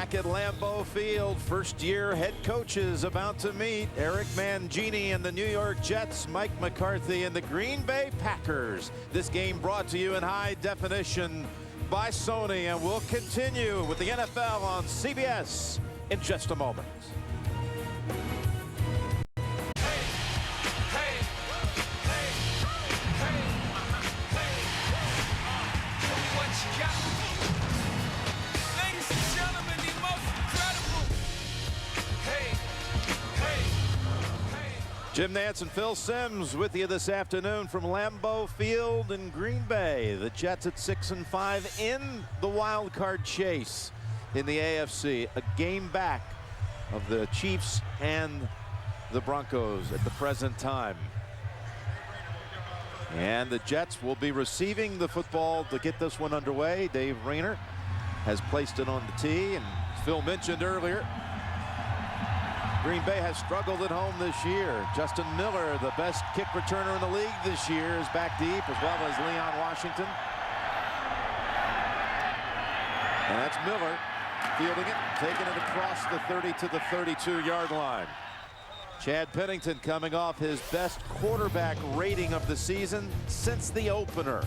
Back at Lambeau Field, first-year head coaches about to meet. Eric Mangini and the New York Jets, Mike McCarthy and the Green Bay Packers. This game brought to you in high definition by Sony, and we'll continue with the NFL on CBS in just a moment. Jim Nantz and Phil Simms with you this afternoon from Lambeau Field in Green Bay. The Jets at 6-5 in the wild card chase in the AFC. A game back of the Chiefs and the Broncos at the present time. And the Jets will be receiving the football to get this one underway. Dave Rayner has placed it on the tee, and as Phil mentioned earlier, Green Bay has struggled at home this year. Justin Miller, the best kick returner in the league this year, is back deep, as well as Leon Washington. And that's Miller fielding it, taking it across the 30 to the 32-yard line. Chad Pennington coming off his best quarterback rating of the season since the opener.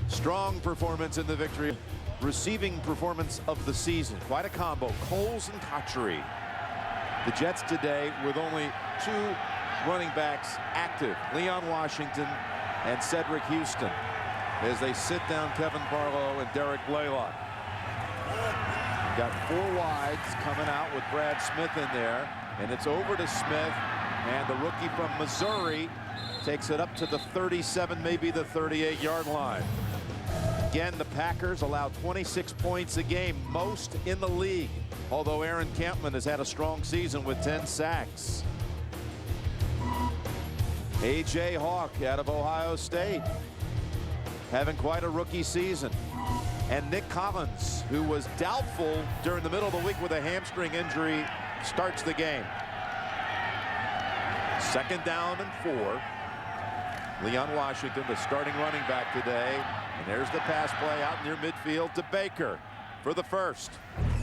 Strong performance in the victory. Receiving performance of the season. Quite a combo. Coles and Cotchery. The Jets today with only two running backs active, Leon Washington and Cedric Houston, as they sit down Kevin Barlow and Derek Blaylock. Got four wides coming out with Brad Smith in there, and it's over to Smith, and the rookie from Missouri takes it up to the 37, maybe the 38-yard line. Again, the Packers allow 26 points a game, most in the league, although Aaron Campman has had a strong season with 10 sacks. A.J. Hawk out of Ohio State having quite a rookie season. And Nick Collins, who was doubtful during the middle of the week with a hamstring injury, starts the game. Second down and 4. Leon Washington, the starting running back today. And there's the pass play out near midfield to Baker for the first.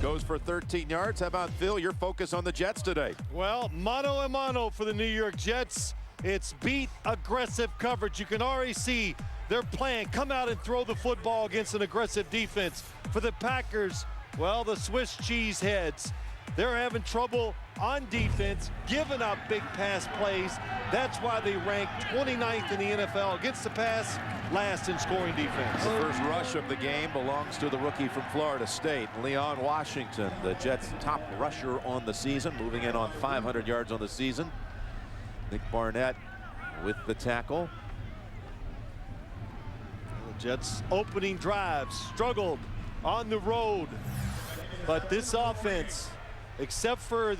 Goes for 13 yards. How about, Phil, your focus on the Jets today? Well, mano a mano for the New York Jets. It's beat aggressive coverage. You can already see their plan. Come out and throw the football against an aggressive defense. For the Packers, well, the Swiss cheese heads. They're having trouble on defense, giving up big pass plays. That's why they rank 29th in the NFL against the pass, last in scoring defense. The first rush of the game belongs to the rookie from Florida State, Leon Washington, the Jets' top rusher on the season, moving in on 500 yards on the season. Nick Barnett with the tackle. The Jets' opening drives struggled on the road, but this offense, except for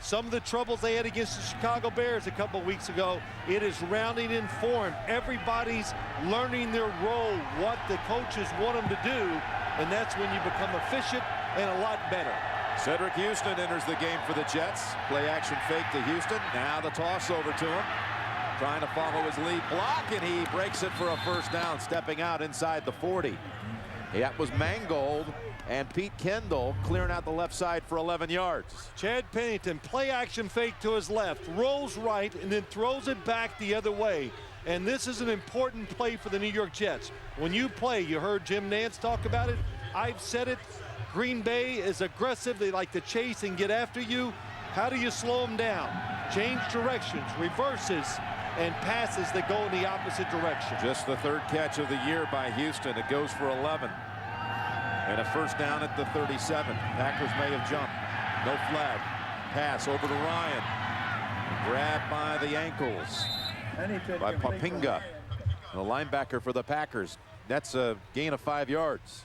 some of the troubles they had against the Chicago Bears a couple weeks ago, it is rounding in form. Everybody's learning their role, what the coaches want them to do, and that's when you become efficient and a lot better. Cedric Houston enters the game for the Jets. Play action fake to Houston. Now the toss over to him. Trying to follow his lead block, and he breaks it for a first down, stepping out inside the 40. That was Mangold and Pete Kendall clearing out the left side for 11 yards. Chad Pennington, play action fake to his left, rolls right, and then throws it back the other way. And this is an important play for the New York Jets. When you play, you heard Jim Nantz talk about it. I've said it. Green Bay is aggressive. They like to chase and get after you. How do you slow them down? Change directions, reverses, and passes that go in the opposite direction. Just the third catch of the year by Houston. It goes for 11. And a first down at the 37. Packers may have jumped. No flag. Pass over to Ryan. Grabbed by the ankles by Papinga, the linebacker for the Packers. That's a gain of 5 yards.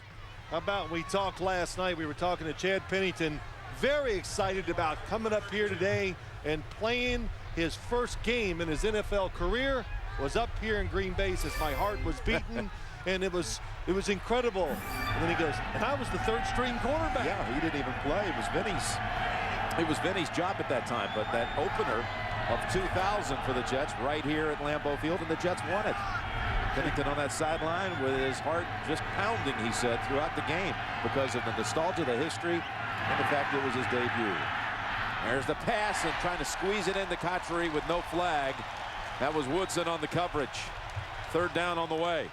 How about, we talked last night, we were talking to Chad Pennington, very excited about coming up here today and playing his first game in his NFL career. Was up here in Green Bay, says my heart was beating. And it was incredible. And then he goes, and I was the third string quarterback. Yeah, he didn't even play. It was Vinny's job at that time. But that opener of 2000 for the Jets right here at Lambeau Field, and the Jets won it. Pennington on that sideline with his heart just pounding, he said, throughout the game because of the nostalgia, the history, And the fact it was his debut. There's the pass and trying to squeeze it into Cotchery with no flag. That was Woodson on the coverage. Third down on the way.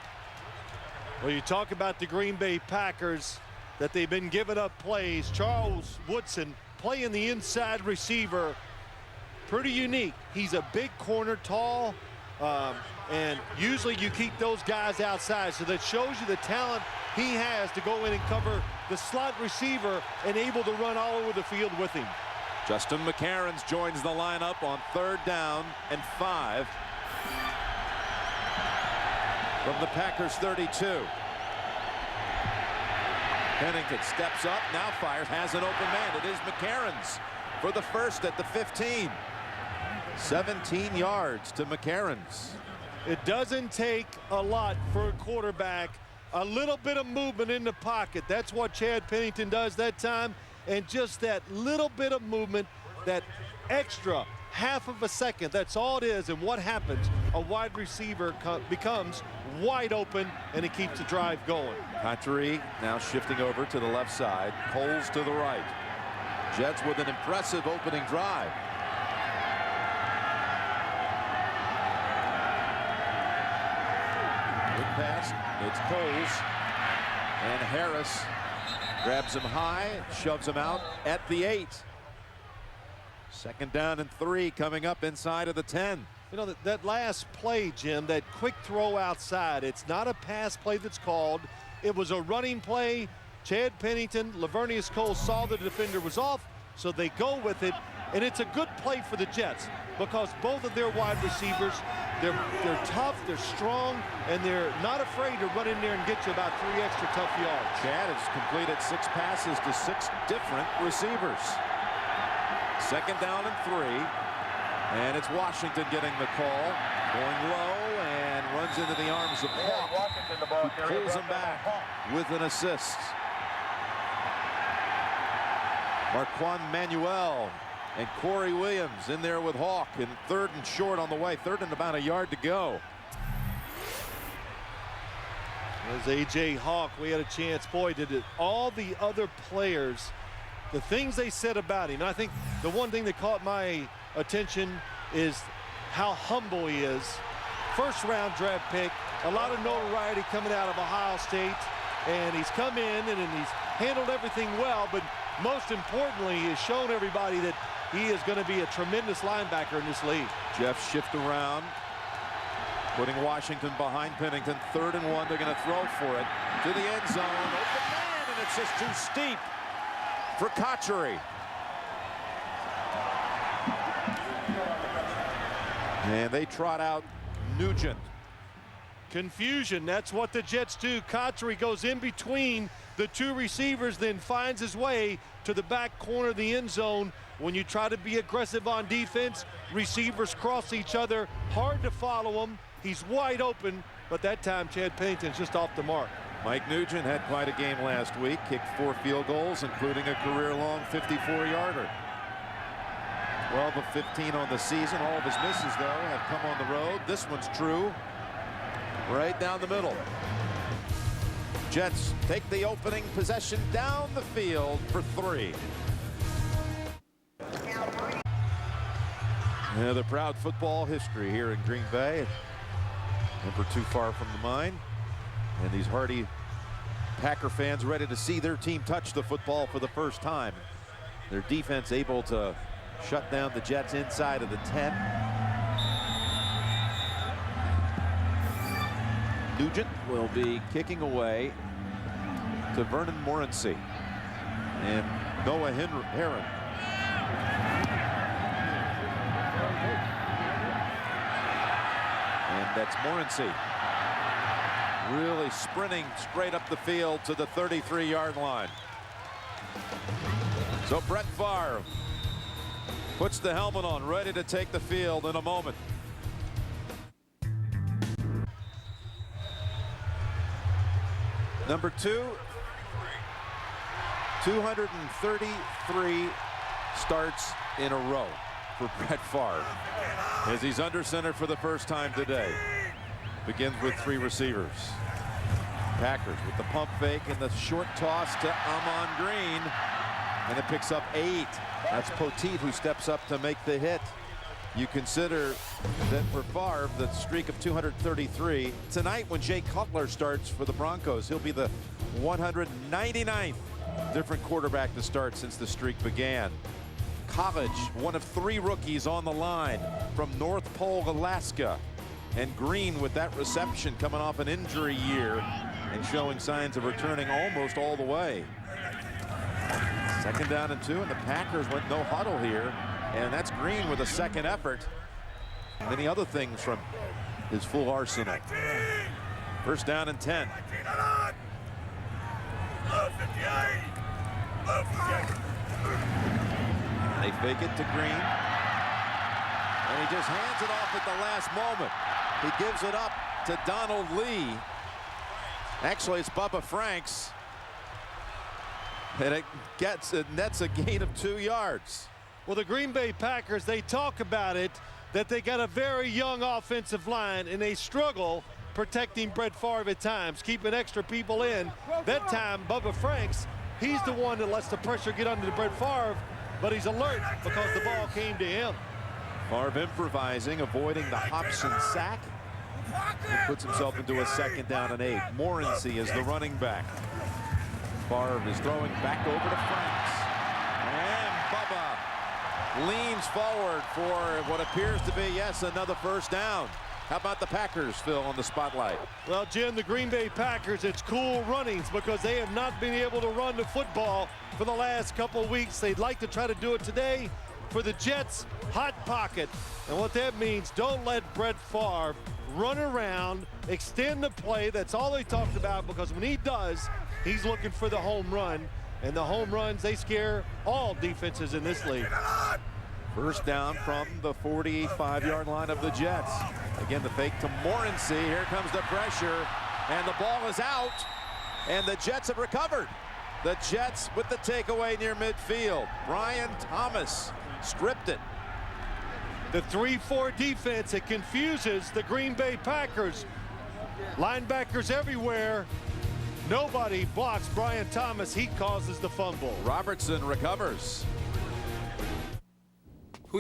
Well, you talk about the Green Bay Packers, that they've been giving up plays. Charles Woodson playing the inside receiver. Pretty unique. He's a big corner, tall, and usually you keep those guys outside. So that shows you the talent he has to go in and cover the slot receiver and able to run all over the field with him. Justin McCarons joins the lineup on 3rd down and 5 from the Packers 32. Pennington steps up, now fires, has an open man. It is McCarons for the first at the 15. 17 yards to McCarons. It doesn't take a lot for a quarterback. A little bit of movement in the pocket. That's what Chad Pennington does that time. And just that little bit of movement, that extra half of a second, that's all it is. And what happens? A wide receiver becomes wide open, and it keeps the drive going. Cotchery now shifting over to the left side. Coles to the right. Jets with an impressive opening drive. Good pass. It's Coles. And Harris grabs him high, shoves him out at the 8. 2nd down and 3 coming up inside of the 10. You know, that last play, Jim, that quick throw outside, it's not a pass play that's called. It was a running play. Chad Pennington, Lavernius Cole saw the defender was off, so they go with it. And it's a good play for the Jets because both of their wide receivers, they're tough, they're strong, and they're not afraid to run in there and get you about 3 extra tough yards. Chad has completed 6 passes to 6 different receivers. 2nd down and 3. And it's Washington getting the call. Going low and runs into the arms of Hawk, who pulls him back with an assist. Marquand Manuel and Corey Williams in there with Hawk, and 3rd and short on the way. 3rd and about a yard to go. There's A.J. Hawk. We had a chance. Boy, did it. All the other players, the things they said about him. I think the one thing that caught my attention is how humble he is. 1st-round draft pick, a lot of notoriety coming out of Ohio State, and he's come in and he's handled everything well, but most importantly, he has shown everybody that he is going to be a tremendous linebacker in this league. Jeff shift around, putting Washington behind Pennington. 3rd and 1, they're going to throw for it to the end zone. Open man, and it's just too steep for Cotchery. And they trot out Nugent. Confusion, that's what the Jets do. Cotchery goes in between the 2 receivers, then finds his way to the back corner of the end zone. When you try to be aggressive on defense, receivers cross each other. Hard to follow him. He's wide open, but that time Chad Pennington's just off the mark. Mike Nugent had quite a game last week. Kicked 4 field goals, including a career-long 54-yarder. 12 of 15 on the season. All of his misses, though, have come on the road. This one's true. Right down the middle. Jets take the opening possession down the field for 3. Yeah, the proud football history here in Green Bay. Never too far from the mine. And these hardy Packer fans ready to see their team touch the football for the first time. Their defense able to shut down the Jets inside of the 10. Nugent will be kicking away to Vernon Morency and Noah Herron. And that's Morency really sprinting straight up the field to the 33-yard line. So Brett Favre puts the helmet on, ready to take the field in a moment. Number 2, 233 starts in a row for Brett Favre as he's under center for the first time today. Begins with 3 receivers. Packers with the pump fake and the short toss to Ahman Green. And it picks up 8. That's Poteet who steps up to make the hit. You consider that for Favre, the streak of 233. Tonight, when Jay Cutler starts for the Broncos, he'll be the 199th different quarterback to start since the streak began. College, one of 3 rookies on the line from North Pole, Alaska. And Green with that reception coming off an injury year and showing signs of returning almost all the way. 2nd down and 2, and the Packers went no huddle here. And that's Green with a second effort. Many other things from his full arsenal. 1st down and 10. They fake it to Green. And he just hands it off at the last moment. He gives it up to Donald Lee. Actually, it's Bubba Franks. And it nets a gain of 2 yards. Well, the Green Bay Packers, they talk about it, that they got a very young offensive line, and they struggle protecting Brett Favre at times, keeping extra people in. That time, Bubba Franks, he's the one that lets the pressure get under Brett Favre, but he's alert because the ball came to him. Favre improvising, avoiding the Hobson sack. He puts himself into a 2nd down and 8. Morency is the running back. Favre is throwing back over to Franks. And Bubba leans forward for what appears to be, yes, another 1st down. How about the Packers, Phil, on the spotlight? Well, Jim, the Green Bay Packers, it's cool runnings because they have not been able to run the football for the last couple of weeks. They'd like to try to do it today. For the Jets, hot pocket. And what that means, don't let Brett Favre run around, extend the play. That's all they talked about, because when he does, he's looking for the home run. And the home runs, they scare all defenses in this league. 1st down from the 45-yard line of the Jets. Again, the fake to Morency. Here comes the pressure, and the ball is out, and the Jets have recovered. The Jets with the takeaway near midfield. Brian Thomas stripped it. The 3-4 defense, it confuses the Green Bay Packers. Linebackers everywhere. Nobody blocks Brian Thomas. He causes the fumble. Robertson recovers.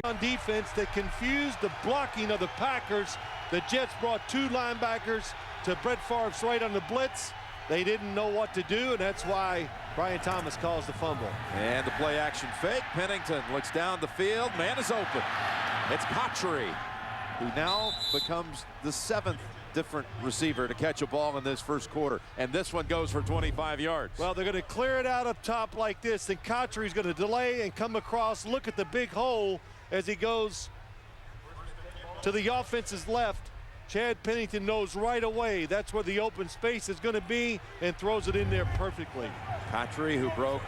On defense that confused the blocking of the Packers. The Jets brought 2 linebackers to Brett Favre's right on the blitz. They didn't know what to do, and that's why Brian Thomas caused the fumble. And the play action fake. Pennington looks down the field. Man is open. It's Cotchery, who now becomes the 7th different receiver to catch a ball in this 1st quarter. And this one goes for 25 yards. Well, they're going to clear it out up top like this. Then Cotchery's going to delay and come across. Look at the big hole as he goes to the offense's left. Chad Pennington knows right away that's where the open space is going to be and throws it in there perfectly. Cotchery, who broke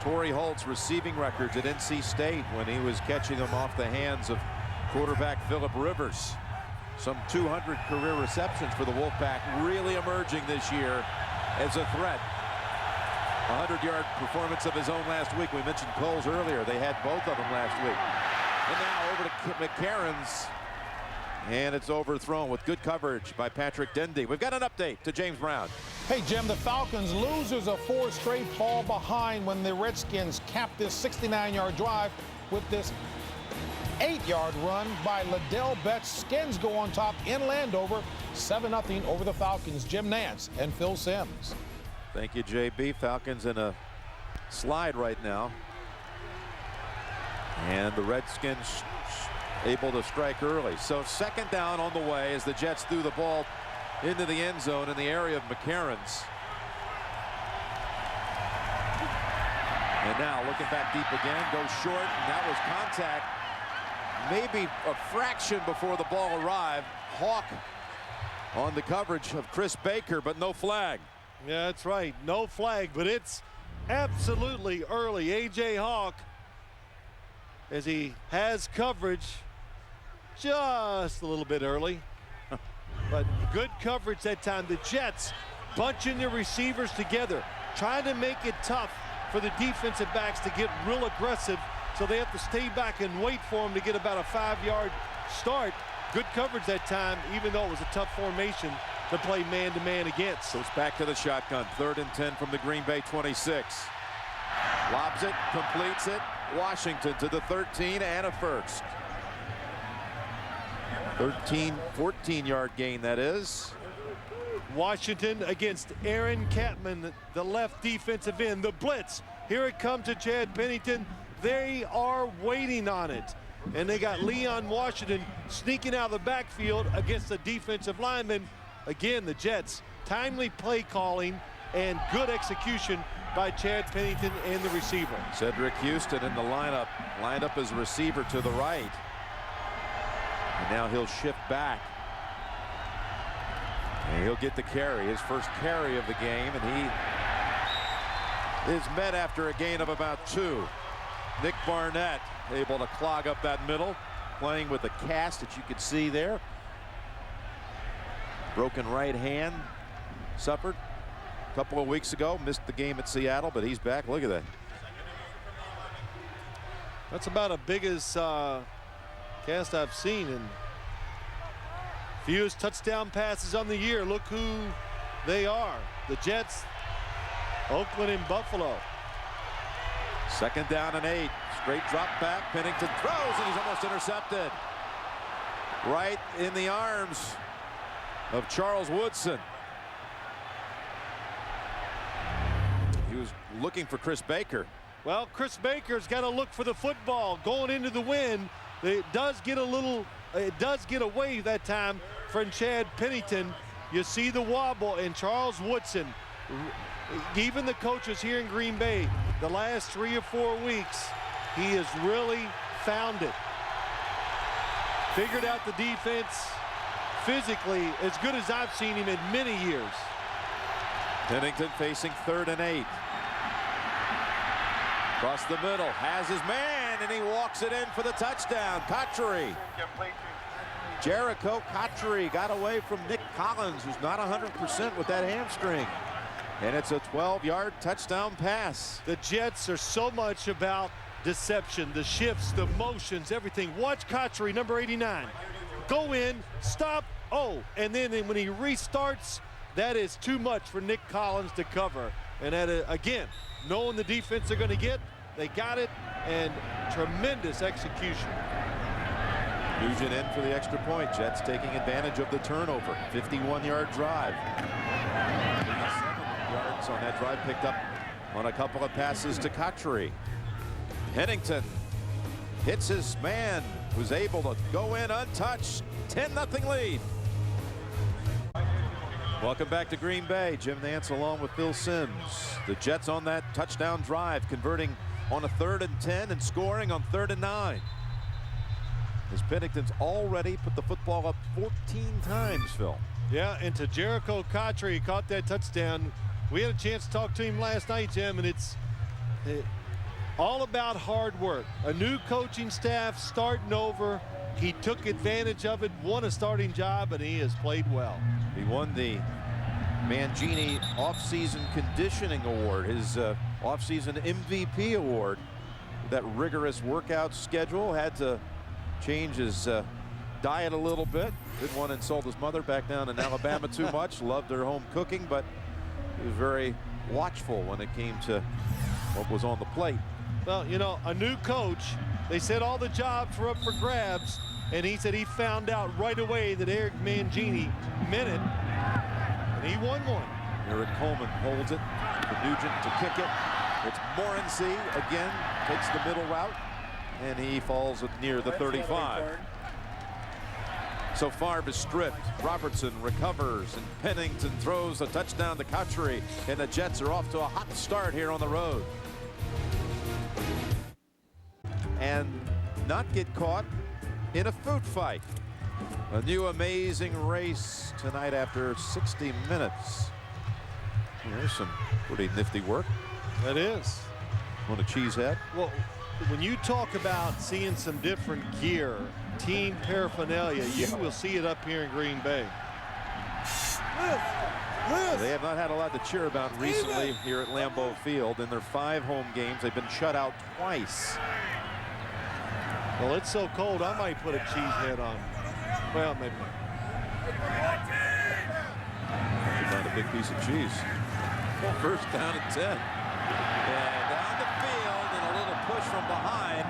Torrey Holt's receiving records at NC State when he was catching them off the hands of quarterback Phillip Rivers. Some 200 career receptions for the Wolfpack, really emerging this year as a threat. 100-yard performance of his own last week. We mentioned Coles earlier. They had both of them last week. And now over to McCarron's. And it's overthrown with good coverage by Patrick Dendy. We've got an update to James Brown. Hey, Jim, the Falcons losers of 4 straight fall behind when the Redskins capped this 69-yard drive with this 8-yard run by Ladell Betts. Skins go on top in Landover, 7-0 over the Falcons. Jim Nantz and Phil Simms. Thank you, JB. Falcons in a slide right now. And the Redskins able to strike early. So 2nd down on the way as the Jets threw the ball into the end zone in the area of McCarron's. And now looking back deep again, goes short, and that was contact. Maybe a fraction before the ball arrived. Hawk on the coverage of Chris Baker, but no flag. Yeah, that's right. No flag, but it's absolutely early. A.J. Hawk, as he has coverage, just a little bit early. But good coverage that time. The Jets bunching their receivers together, trying to make it tough for the defensive backs to get real aggressive, so they have to stay back and wait for them to get about a 5-yard start. Good coverage that time, even though it was a tough formation to play man-to-man against. Goes back to the shotgun. 3rd and 10 from the Green Bay 26. Lobs it, completes it. Washington to the 13 and a first. 14-yard gain, that is. Washington against Aaron Catman, the left defensive end. The blitz. Here it comes to Chad Pennington. They are waiting on it. And they got Leon Washington sneaking out of the backfield against the defensive lineman. Again, the Jets, timely play calling and good execution by Chad Pennington and the receiver. Cedric Houston in the lineup, lined up as receiver to the right. And now he'll shift back. And he'll get the carry, his first carry of the game, and he is met after a gain of about 2. Nick Barnett able to clog up that middle, playing with a cast that you could see there. Broken right hand suffered a couple of weeks ago, missed the game at Seattle, but he's back. Look at that. That's about as big as cast I've seen, and fewest touchdown passes on the year. Look who they are. The Jets, Oakland and Buffalo. 2nd down and 8. Straight drop back. Pennington throws, and he's almost intercepted. Right in the arms of Charles Woodson. He was looking for Chris Baker. Well, Chris Baker's got to look for the football going into the wind. It does get away that time from Chad Pennington. You see the wobble, and Charles Woodson, even the coaches here in Green Bay, the last 3 or 4 weeks, he has really found it. Figured out the defense physically as good as I've seen him in many years. Pennington facing 3rd and 8. Across the middle, has his man, and he walks it in for the touchdown. Cotchery. Jericho Cotchery got away from Nick Collins, who's not 100% with that hamstring. And it's a 12-yard touchdown pass. The Jets are so much about deception, the shifts, the motions, everything. Watch Cotchery, number 89. Go in, stop, oh, and then when he restarts, that is too much for Nick Collins to cover. And that, again, knowing the defense they're going to get, they got it, and tremendous execution. Nugent in for the extra point. Jets taking advantage of the turnover. 51-yard drive. 7 yards on that drive, picked up on a couple of passes to Cotchery. Pennington hits his man, was able to go in untouched. 10-0 lead. Welcome back to Green Bay. Jim Nantz along with Phil Simms. The Jets on that touchdown drive, converting on a 3rd and 10 and scoring on 3rd and 9. As Pennington's already put the football up 14 times, Phil. Yeah, and to Jericho Cotchery, he caught that touchdown. We had a chance to talk to him last night, Jim, and it's all about hard work. A new coaching staff starting over. He took advantage of it, won a starting job, and he has played well. He won the Mangini Offseason Conditioning Award, his offseason MVP award. That rigorous workout schedule, had to change his diet a little bit. Didn't want to insult his mother back down in Alabama too much. Loved her home cooking, but he was very watchful when it came to what was on the plate. Well, you know, a new coach, they said all the jobs were up for grabs, and he said he found out right away that Eric Mangini meant it, and he won one. Eric Coleman holds it for Nugent to kick it. It's Morency again, takes the middle route, and he falls near the 35. So Favre is stripped. Robertson recovers, and Pennington throws a touchdown to Cotchery, and the Jets are off to a hot start here on the road. And not get caught in a food fight. A new amazing race tonight after 60 minutes. There's some pretty nifty work. That is. On a cheesehead. Well, when you talk about seeing some different gear, team paraphernalia, you will see it up here in Green Bay. They have not had a lot to cheer about recently here at Lambeau Field. In their 5 home games, they've been shut out twice. Well, it's so cold, I might put a cheesehead on. Well, maybe not. You find a big piece of cheese. 1st down and 10. And down the field. from behind.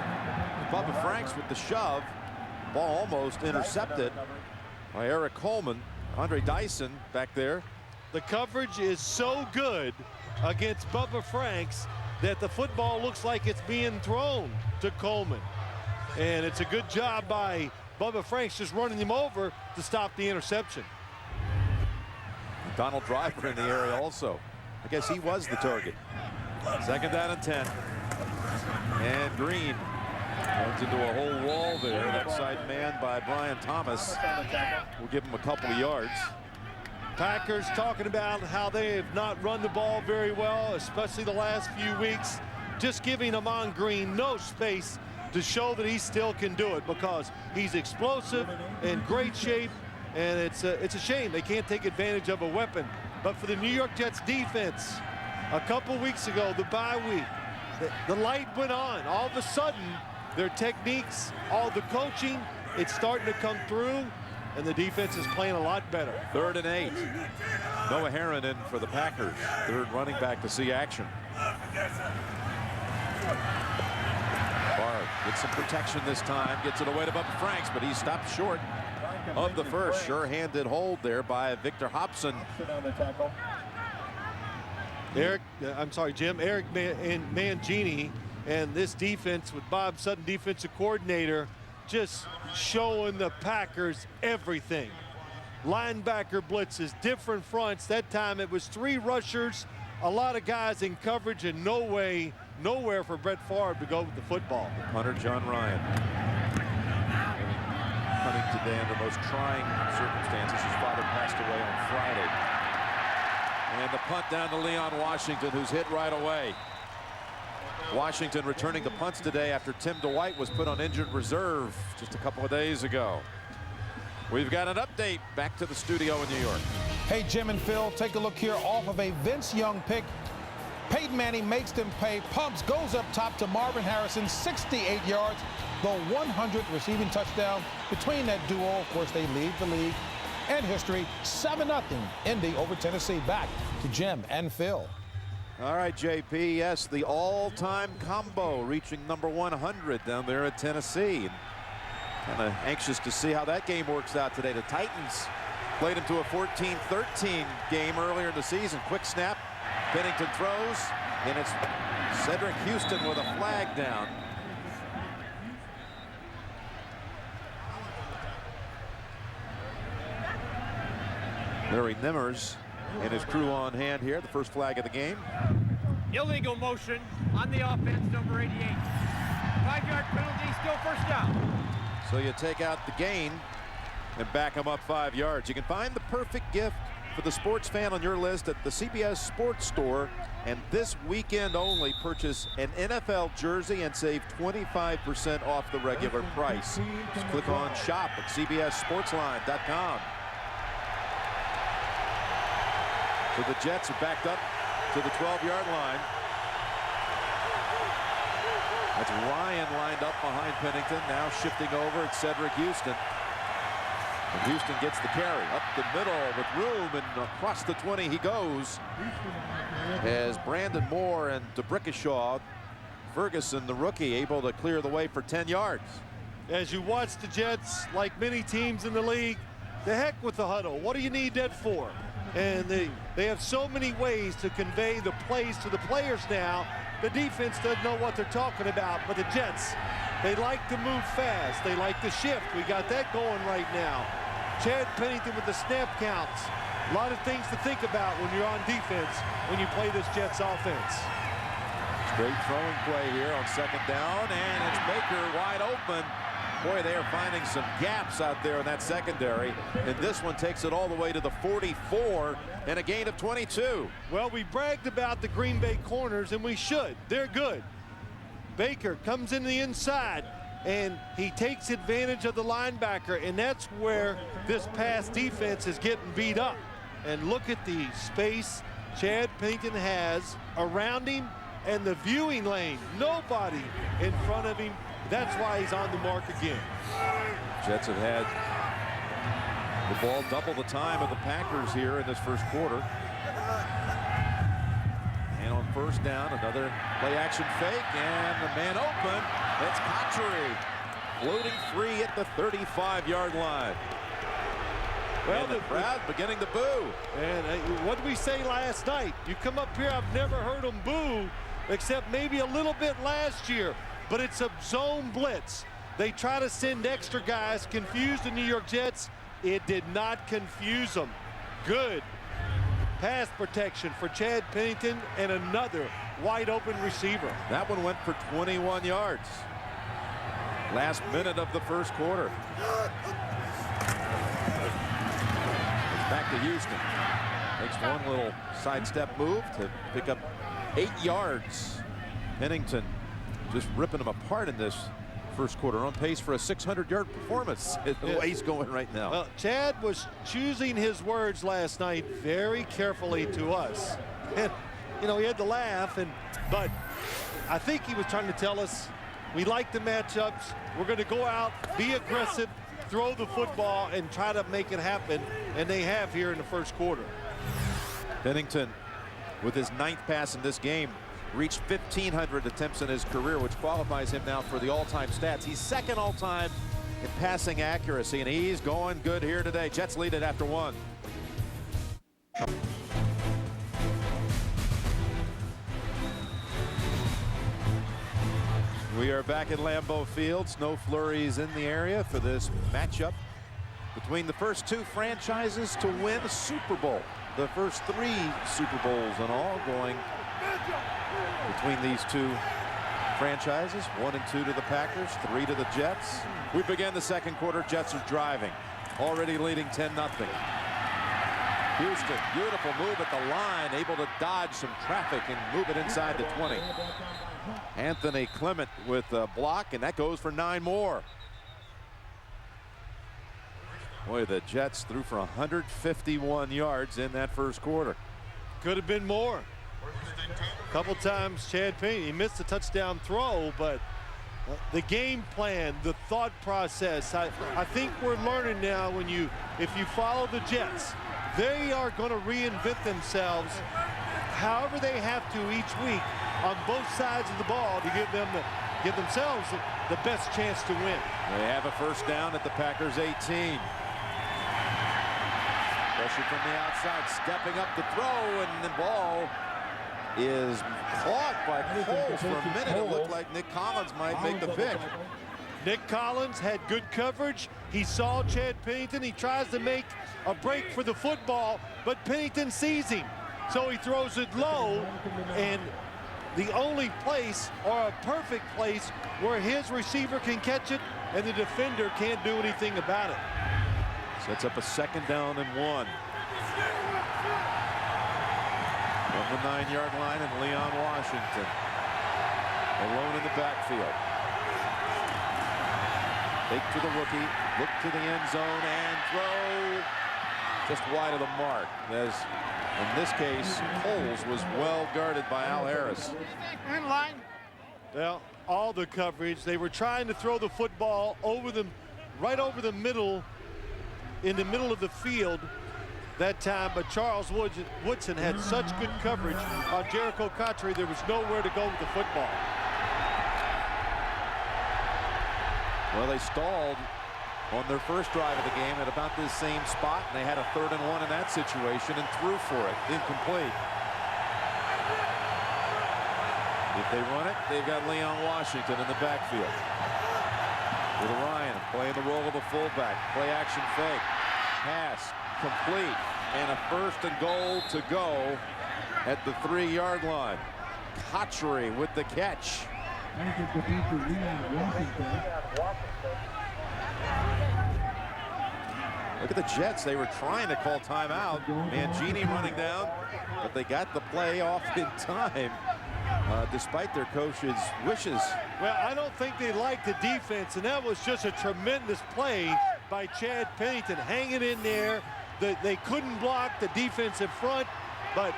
Bubba Franks with the shove. Ball almost intercepted by Eric Coleman. Andre Dyson back there. The coverage is so good against Bubba Franks that the football looks like it's being thrown to Coleman. And it's a good job by Bubba Franks just running him over to stop the interception. Donald Driver in the area also. I guess he was the target. 2nd down and 10. And Green runs into a whole wall there. That side man by Brian Thomas will give him a couple of yards. Packers talking about how they have not run the ball very well, especially the last few weeks. Just giving Ahman Green no space to show that he still can do it, because he's explosive, in great shape, and it's a shame they can't take advantage of a weapon. But for the New York Jets defense, a couple weeks ago, the bye week, the light went on. All of a sudden, their techniques, all the coaching, it's starting to come through, and the defense is playing a lot better. 3rd and 8. Noah Herron in for the Packers. 3rd running back to see action. Barr gets some protection this time, gets it away to Bubba Franks, but he stopped short of the first. Sure-handed hold there by Victor Hobson. Eric Mangini and this defense with Bob Sutton, defensive coordinator, just showing the Packers everything. Linebacker blitzes, different fronts. That time it was 3 rushers, a lot of guys in coverage, and nowhere for Brett Favre to go with the football. Hunter John Ryan. Hunting today under the most trying circumstances. His father passed away on Friday. And the punt down to Leon Washington, who's hit right away. Washington returning the punts today after Tim Dwight was put on injured reserve just a couple of days ago. We've got an update back to the studio in New York. Hey, Jim and Phil, take a look here off of a Vince Young pick. Peyton Manning makes them pay. Pumps goes up top to Marvin Harrison, 68 yards, the 100th receiving touchdown between that duo. Of course, they lead the league and history 7-0 Indy over Tennessee. Back to Jim and Phil. All right, JP, yes, the all-time combo reaching number 100 down there at Tennessee. Kind of anxious to see how that game works out today. The Titans played into a 14-13 game earlier in the season. Quick snap, Pennington throws, and it's Cedric Houston with a flag down. Larry Nimmers and his crew on hand here. The first flag of the game. Illegal motion on the offense, number 88. 5-yard penalty, still first down. So you take out the gain and back them up 5 yards. You can find the perfect gift for the sports fan on your list at the CBS Sports Store. And this weekend only, purchase an NFL jersey and save 25% off the regular price. Just click on shop at cbssportsline.com. So the Jets are backed up to the 12-yard line. That's Ryan lined up behind Pennington. Now shifting over, it's Cedric Houston. And Houston gets the carry up the middle with room, and across the 20 he goes. As Brandon Moore and DeBrickashaw, Ferguson, the rookie, able to clear the way for 10 yards. As you watch the Jets, like many teams in the league, the heck with the huddle. What do you need that for? And they have so many ways to convey the plays to the players now. The defense doesn't know what they're talking about, but the Jets, they like to move fast. They like to shift. We got that going right now. Chad Pennington with the snap counts. A lot of things to think about when you're on defense when you play this Jets offense. Great throwing play here on 2nd down, and it's Baker wide open. Boy, they are finding some gaps out there in that secondary. And this one takes it all the way to the 44 and a gain of 22. Well, we bragged about the Green Bay corners, and we should. They're good. Baker comes in the inside, and he takes advantage of the linebacker, and that's where this pass defense is getting beat up. And look at the space Chad Pennington has around him and the viewing lane. Nobody in front of him. That's why he's on the mark again. Jets have had the ball double the time of the Packers here in this first quarter. And on first down, another play action fake, and the man open. It's Cotchery floating free at the 35-yard line. Well, the crowd beginning to boo. And what did we say last night? You come up here, I've never heard them boo, except maybe a little bit last year. But it's a zone blitz. They try to send extra guys, confuse the New York Jets. It did not confuse them. Good pass protection for Chad Pennington and another wide open receiver. That one went for 21 yards. Last minute of the first quarter. It's back to Houston. Makes one little sidestep move to pick up 8 yards. Pennington just ripping them apart in this first quarter, on pace for a 600-yard performance the way he's going right now. Well, Chad was choosing his words last night very carefully to us. And, you know, he had to laugh, but I think he was trying to tell us we like the matchups. We're going to go out, be aggressive, throw the football, and try to make it happen. And they have here in the first quarter. Pennington, with his 9th pass in this game, reached 1,500 attempts in his career, which qualifies him now for the all-time stats. He's second all-time in passing accuracy, and he's going good here today. Jets lead it after 1. We are back at Lambeau Field. Snow flurries in the area for this matchup between the first 2 franchises to win a Super Bowl. The first 3 Super Bowls in all going between these 2 franchises. 1 and 2 to the Packers, 3 to the Jets. We begin the second quarter. Jets are driving, already leading 10-0. Houston, beautiful move at the line, able to dodge some traffic and move it inside the 20. Anthony Clement with a block, and that goes for 9 more. Boy, the Jets threw for 151 yards in that first quarter. Could have been more. A couple times Chad Pennington, he missed a touchdown throw, but the game plan, the thought process, I think we're learning now if you follow the Jets, they are going to reinvent themselves however they have to each week on both sides of the ball to give themselves the best chance to win. They have a first down at the Packers 18. Pressure from the outside, stepping up the throw, and the ball is caught by Cole. For a minute, it looked like Nick Collins might make the pick. Nick Collins had good coverage. He saw Chad Pennington. He tries to make a break for the football, but Pennington sees him. So he throws it low, and the only place, or a perfect place, where his receiver can catch it and the defender can't do anything about it. Sets up a second down and 1. From the 9-yard line, and Leon Washington alone in the backfield. Fake to the rookie, look to the end zone, and throw just wide of the mark. As in this case, Coles was well guarded by Al Harris. In line. Well, all the coverage. They were trying to throw the football over them, right over the middle, in the middle of the field that time, but Charles Woodson had such good coverage on Jerricho Cotchery, there was nowhere to go with the football. Well, they stalled on their first drive of the game at about this same spot, and they had a 3rd and 1 in that situation and threw for it. Incomplete. If they run it, they've got Leon Washington in the backfield. With Ryan playing the role of a fullback. Play action fake. Pass complete. And a 1st and goal to go at the 3-yard line. Cotchery with the catch. Look at the Jets. They were trying to call timeout. Mangini running down, but they got the play off in time, despite their coach's wishes. Well, I don't think they liked the defense, and that was just a tremendous play by Chad Pennington, hanging in there. They couldn't block the defensive front, but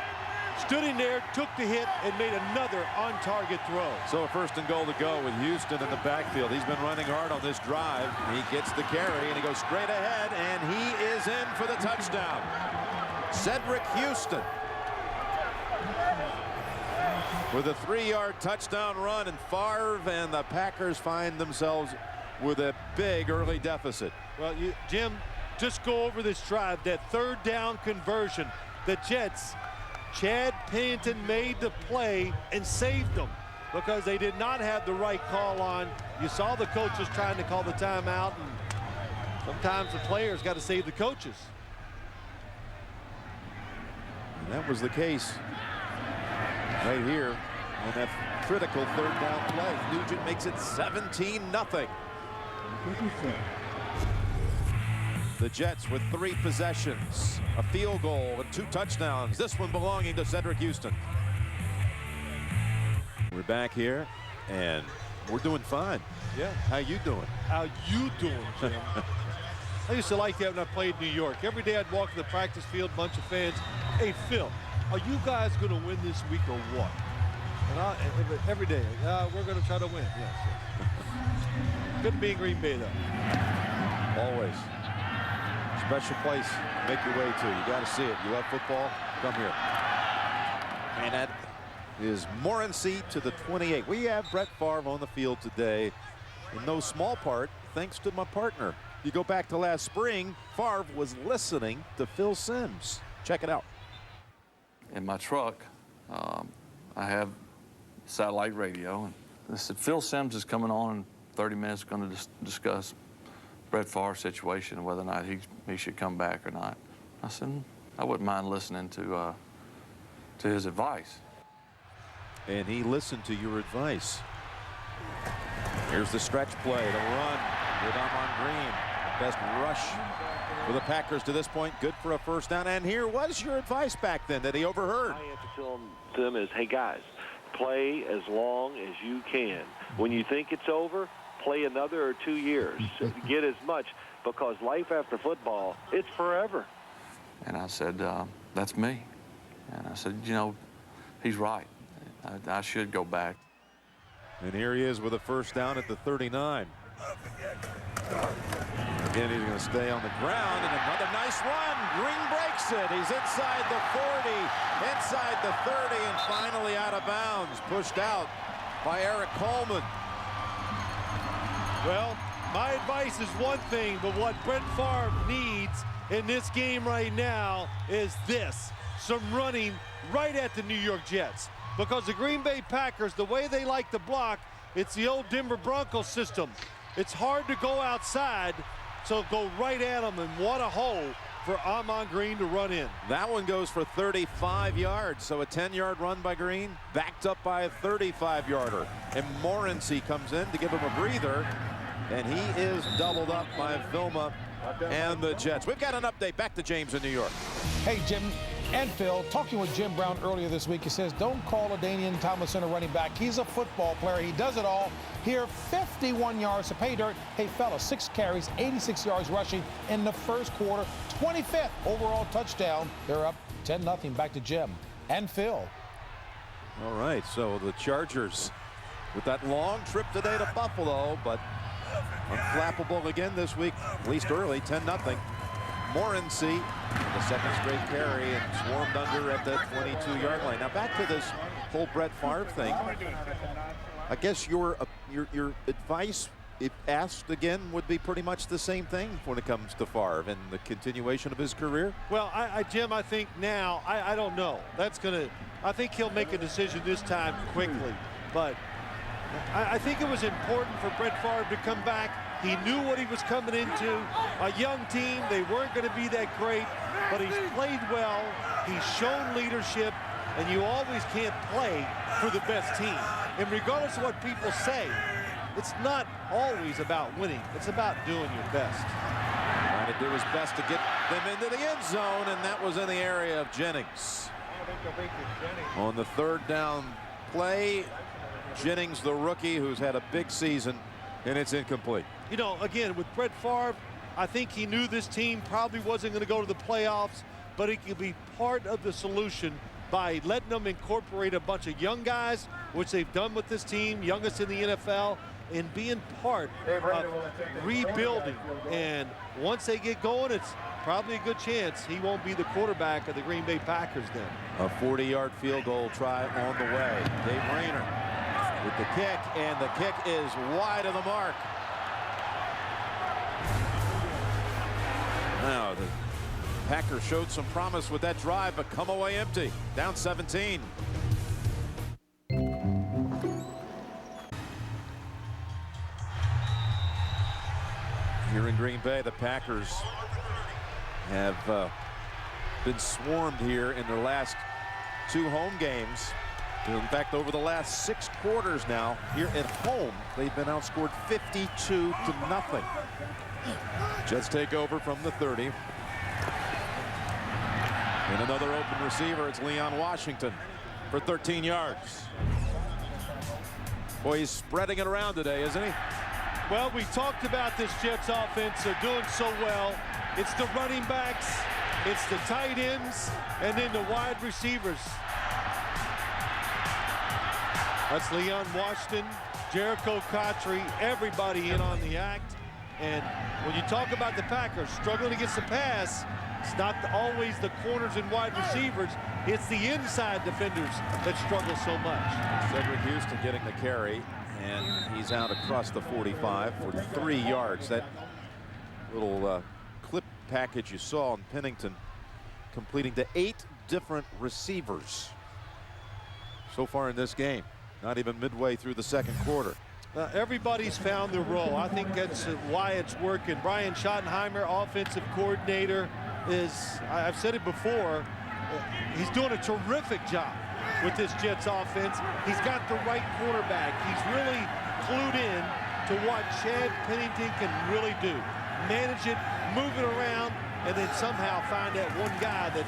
stood in there, took the hit, and made another on-target throw. So a 1st and goal to go with Houston in the backfield. He's been running hard on this drive. He gets the carry, and he goes straight ahead, and he is in for the touchdown. Cedric Houston. with a 3-yard touchdown run, and Favre and the Packers find themselves with a big early deficit. Well, Jim, just go over this drive, that third down conversion. The Jets, Chad Pennington made the play and saved them because they did not have the right call on. You saw the coaches trying to call the timeout, and sometimes the players got to save the coaches. And that was the case right here on that critical third down play. Nugent makes it 17-0. The Jets with 3 possessions, a field goal, and 2 touchdowns. This one belonging to Cedric Houston. We're back here, and we're doing fine. Yeah. How you doing? How you doing, Jim? I used to like that when I played in New York. Every day I'd walk to the practice field, bunch of fans. Hey, Phil, are you guys going to win this week or what? And every day, we're going to try to win. Yes. Good to be in Green Bay, though. Always. Special place to make your way to. You got to see it. You love football? Come here. And that is Morency to the 28. We have Brett Favre on the field today in no small part thanks to my partner. You go back to last spring, Favre was listening to Phil Simms. Check it out. In my truck, I have satellite radio, and I said, Phil Simms is coming on in 30 minutes, going to discuss Brett Favre's situation and whether or not he should come back or not. I said, I wouldn't mind listening to his advice. And he listened to your advice. Here's the stretch play, the run with Ahman Green. Best rush for the Packers to this point. Good for a first down. And here was your advice back then that he overheard. I have to tell them is, hey, guys, play as long as you can. When you think it's over, play another or 2 years. Get as much, because life after football, it's forever. And I said, that's me. And I said, you know, he's right. I should go back. And here he is with a first down at the 39. Again, he's going to stay on the ground, and another nice run. Green breaks it. He's inside the 40, inside the 30, and finally out of bounds. Pushed out by Eric Coleman. Well, my advice is one thing, but what Brett Favre needs in this game right now is this: some running right at the New York Jets. Because the Green Bay Packers, the way they like to block, it's the old Denver Broncos system. It's hard to go outside, so go right at them, and what a hole for Ahman Green to run in. That one goes for 35 yards, so a 10-yard run by Green, backed up by a 35-yarder. And Morency comes in to give him a breather, and he is doubled up by Vilma and the Jets. We've got an update. Back to James in New York. Hey, Jim and Phil, talking with Jim Brown earlier this week, he says, don't call LaDainian Tomlinson a running back. He's a football player. He does it all. Here, 51 yards to pay dirt. Hey, fella, 6 carries, 86 yards rushing in the first quarter. 25th overall touchdown. They're up 10-0. Back to Jim and Phil. All right, so the Chargers with that long trip today to Buffalo, but unflappable again this week, at least early, 10-0. Morency, the second straight carry, and swarmed under at the 22-yard line. Now back to this whole Brett Favre thing. I guess your advice, if asked again, would be pretty much the same thing when it comes to Favre and the continuation of his career. Well, Jim, I think now, I don't know. I think he'll make a decision this time quickly. But I think it was important for Brett Favre to come back. He knew what he was coming into. A young team, they weren't going to be that great, but he's played well. He's shown leadership, and you always can't play for the best team. And regardless of what people say, it's not always about winning. It's about doing your best. Trying to do his best to get them into the end zone, and that was in the area of Jennings. On the third down play, Jennings, the rookie, who's had a big season, and it's incomplete. You know, again, with Brett Favre, I think he knew this team probably wasn't going to go to the playoffs, but he could be part of the solution by letting them incorporate a bunch of young guys, which they've done with this team, youngest in the NFL, and being part of rebuilding. And once they get going, it's probably a good chance he won't be the quarterback of the Green Bay Packers then. A 40-yard field goal try on the way. Dave Rayner with the kick, and the kick is wide of the mark. Now, the Packers showed some promise with that drive, but come away empty. Down 17. Here in Green Bay, the Packers have been swarmed here in their last 2 home games. In fact, over the last 6 quarters now, here at home, they've been outscored 52-0. Jets take over from the 30. And another open receiver. It's Leon Washington for 13 yards. Boy, he's spreading it around today, isn't he? Well, we talked about this Jets offense. They're doing so well. It's the running backs, it's the tight ends, and then the wide receivers. That's Leon Washington, Jericho Cotchery, everybody in on the act. And when you talk about the Packers struggling against the pass, it's not always the corners and wide receivers. It's the inside defenders that struggle so much. Cedric Houston getting the carry, and he's out across the 45 for 3 yards. That little clip package you saw in Pennington completing to 8 different receivers so far in this game. Not even midway through the second quarter. Everybody's found their role. I think that's why it's working. Brian Schottenheimer, offensive coordinator, I've said it before, he's doing a terrific job with this Jets offense. He's got the right quarterback. He's really clued in to what Chad Pennington can really do. Manage it, move it around, and then somehow find that one guy that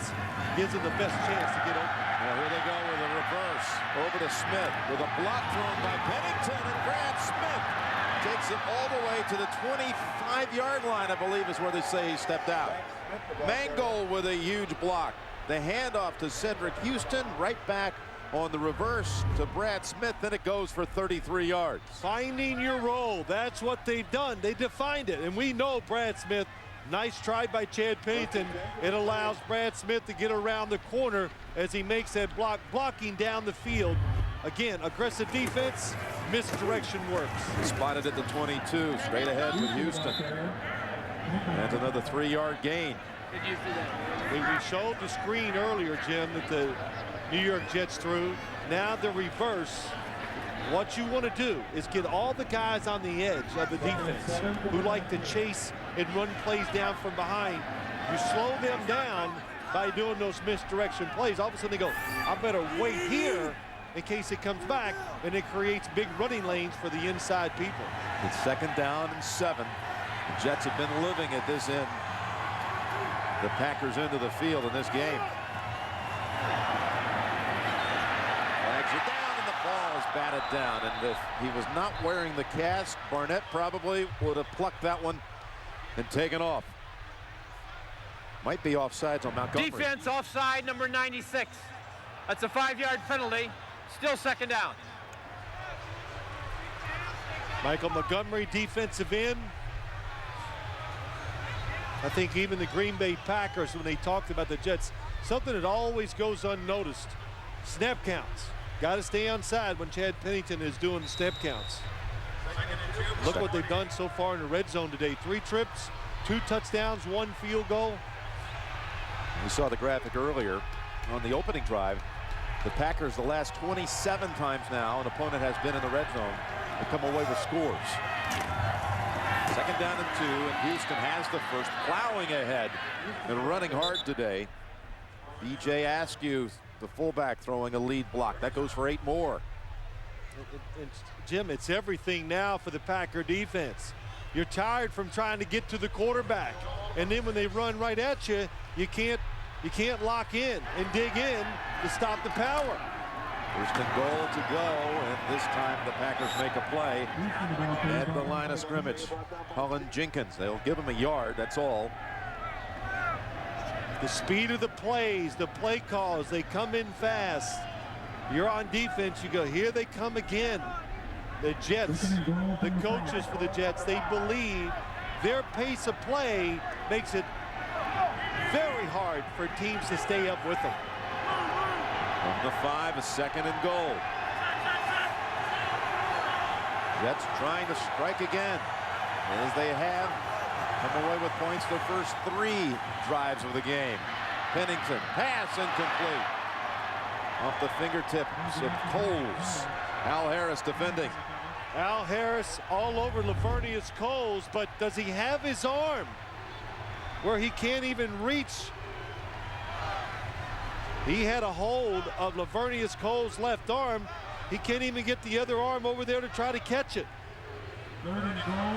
gives him the best chance to get open. Well, here they go with a reverse over to Smith with a block thrown by Pennington, and Brad Smith takes it all the way to the 25-yard line, I believe is where they say he stepped out. Mangold with a huge block. The handoff to Cedric Houston, right back on the reverse to Brad Smith, then it goes for 33 yards. Finding your role, that's what they've done. They defined it, and we know Brad Smith, nice try by Chad Pennington. It allows Brad Smith to get around the corner as he makes that blocking down the field. Again, aggressive defense, misdirection works. Spotted at the 22, straight ahead with Houston. And another 3-yard gain. Did you see that? We showed the screen earlier, Jim, that the New York Jets threw. Now the reverse. What you want to do is get all the guys on the edge of the defense who like to chase and run plays down from behind. You slow them down by doing those misdirection plays. All of a sudden they go, I better wait here in case it comes back, and it creates big running lanes for the inside people. It's 2nd down and 7. The Jets have been living at this end. The Packers into the field in this game. Flags are down, and the ball is batted down. And if he was not wearing the cast, Barnett probably would have plucked that one and taken off. Might be offsides on Montgomery. Defense offside, number 96. That's a 5-yard penalty. Still 2nd down. Michael Montgomery, defensive end. I think even the Green Bay Packers, when they talked about the Jets, something that always goes unnoticed, snap counts. Got to stay on side when Chad Pennington is doing snap counts. Look what they've done so far in the red zone today. 3 trips, 2 touchdowns, 1 field goal. We saw the graphic earlier on the opening drive. The Packers, the last 27 times now, an opponent has been in the red zone to come away with scores. 2nd down and 2, and Houston has the first, plowing ahead and running hard today. B.J. Askew, the fullback, throwing a lead block. That goes for 8 more. Jim, it's everything now for the Packer defense. You're tired from trying to get to the quarterback, and then when they run right at you, you can't lock in and dig in to stop the power. 1st and goal to go, and this time the Packers make a play at the line of scrimmage. Cullen Jenkins, they'll give him a yard, that's all. The speed of the plays, the play calls, they come in fast. You're on defense, you go, here they come again. The Jets, the coaches for the Jets, they believe their pace of play makes it very hard for teams to stay up with them. From the 5, a 2nd and goal. Jets trying to strike again, as they have come away with points their first 3 drives of the game. Pennington, pass incomplete. Off the fingertips of Coles. Al Harris defending. Al Harris all over Lavernius Coles, but does he have his arm where he can't even reach? He had a hold of Lavernius Coles' left arm. He can't even get the other arm over there to try to catch it.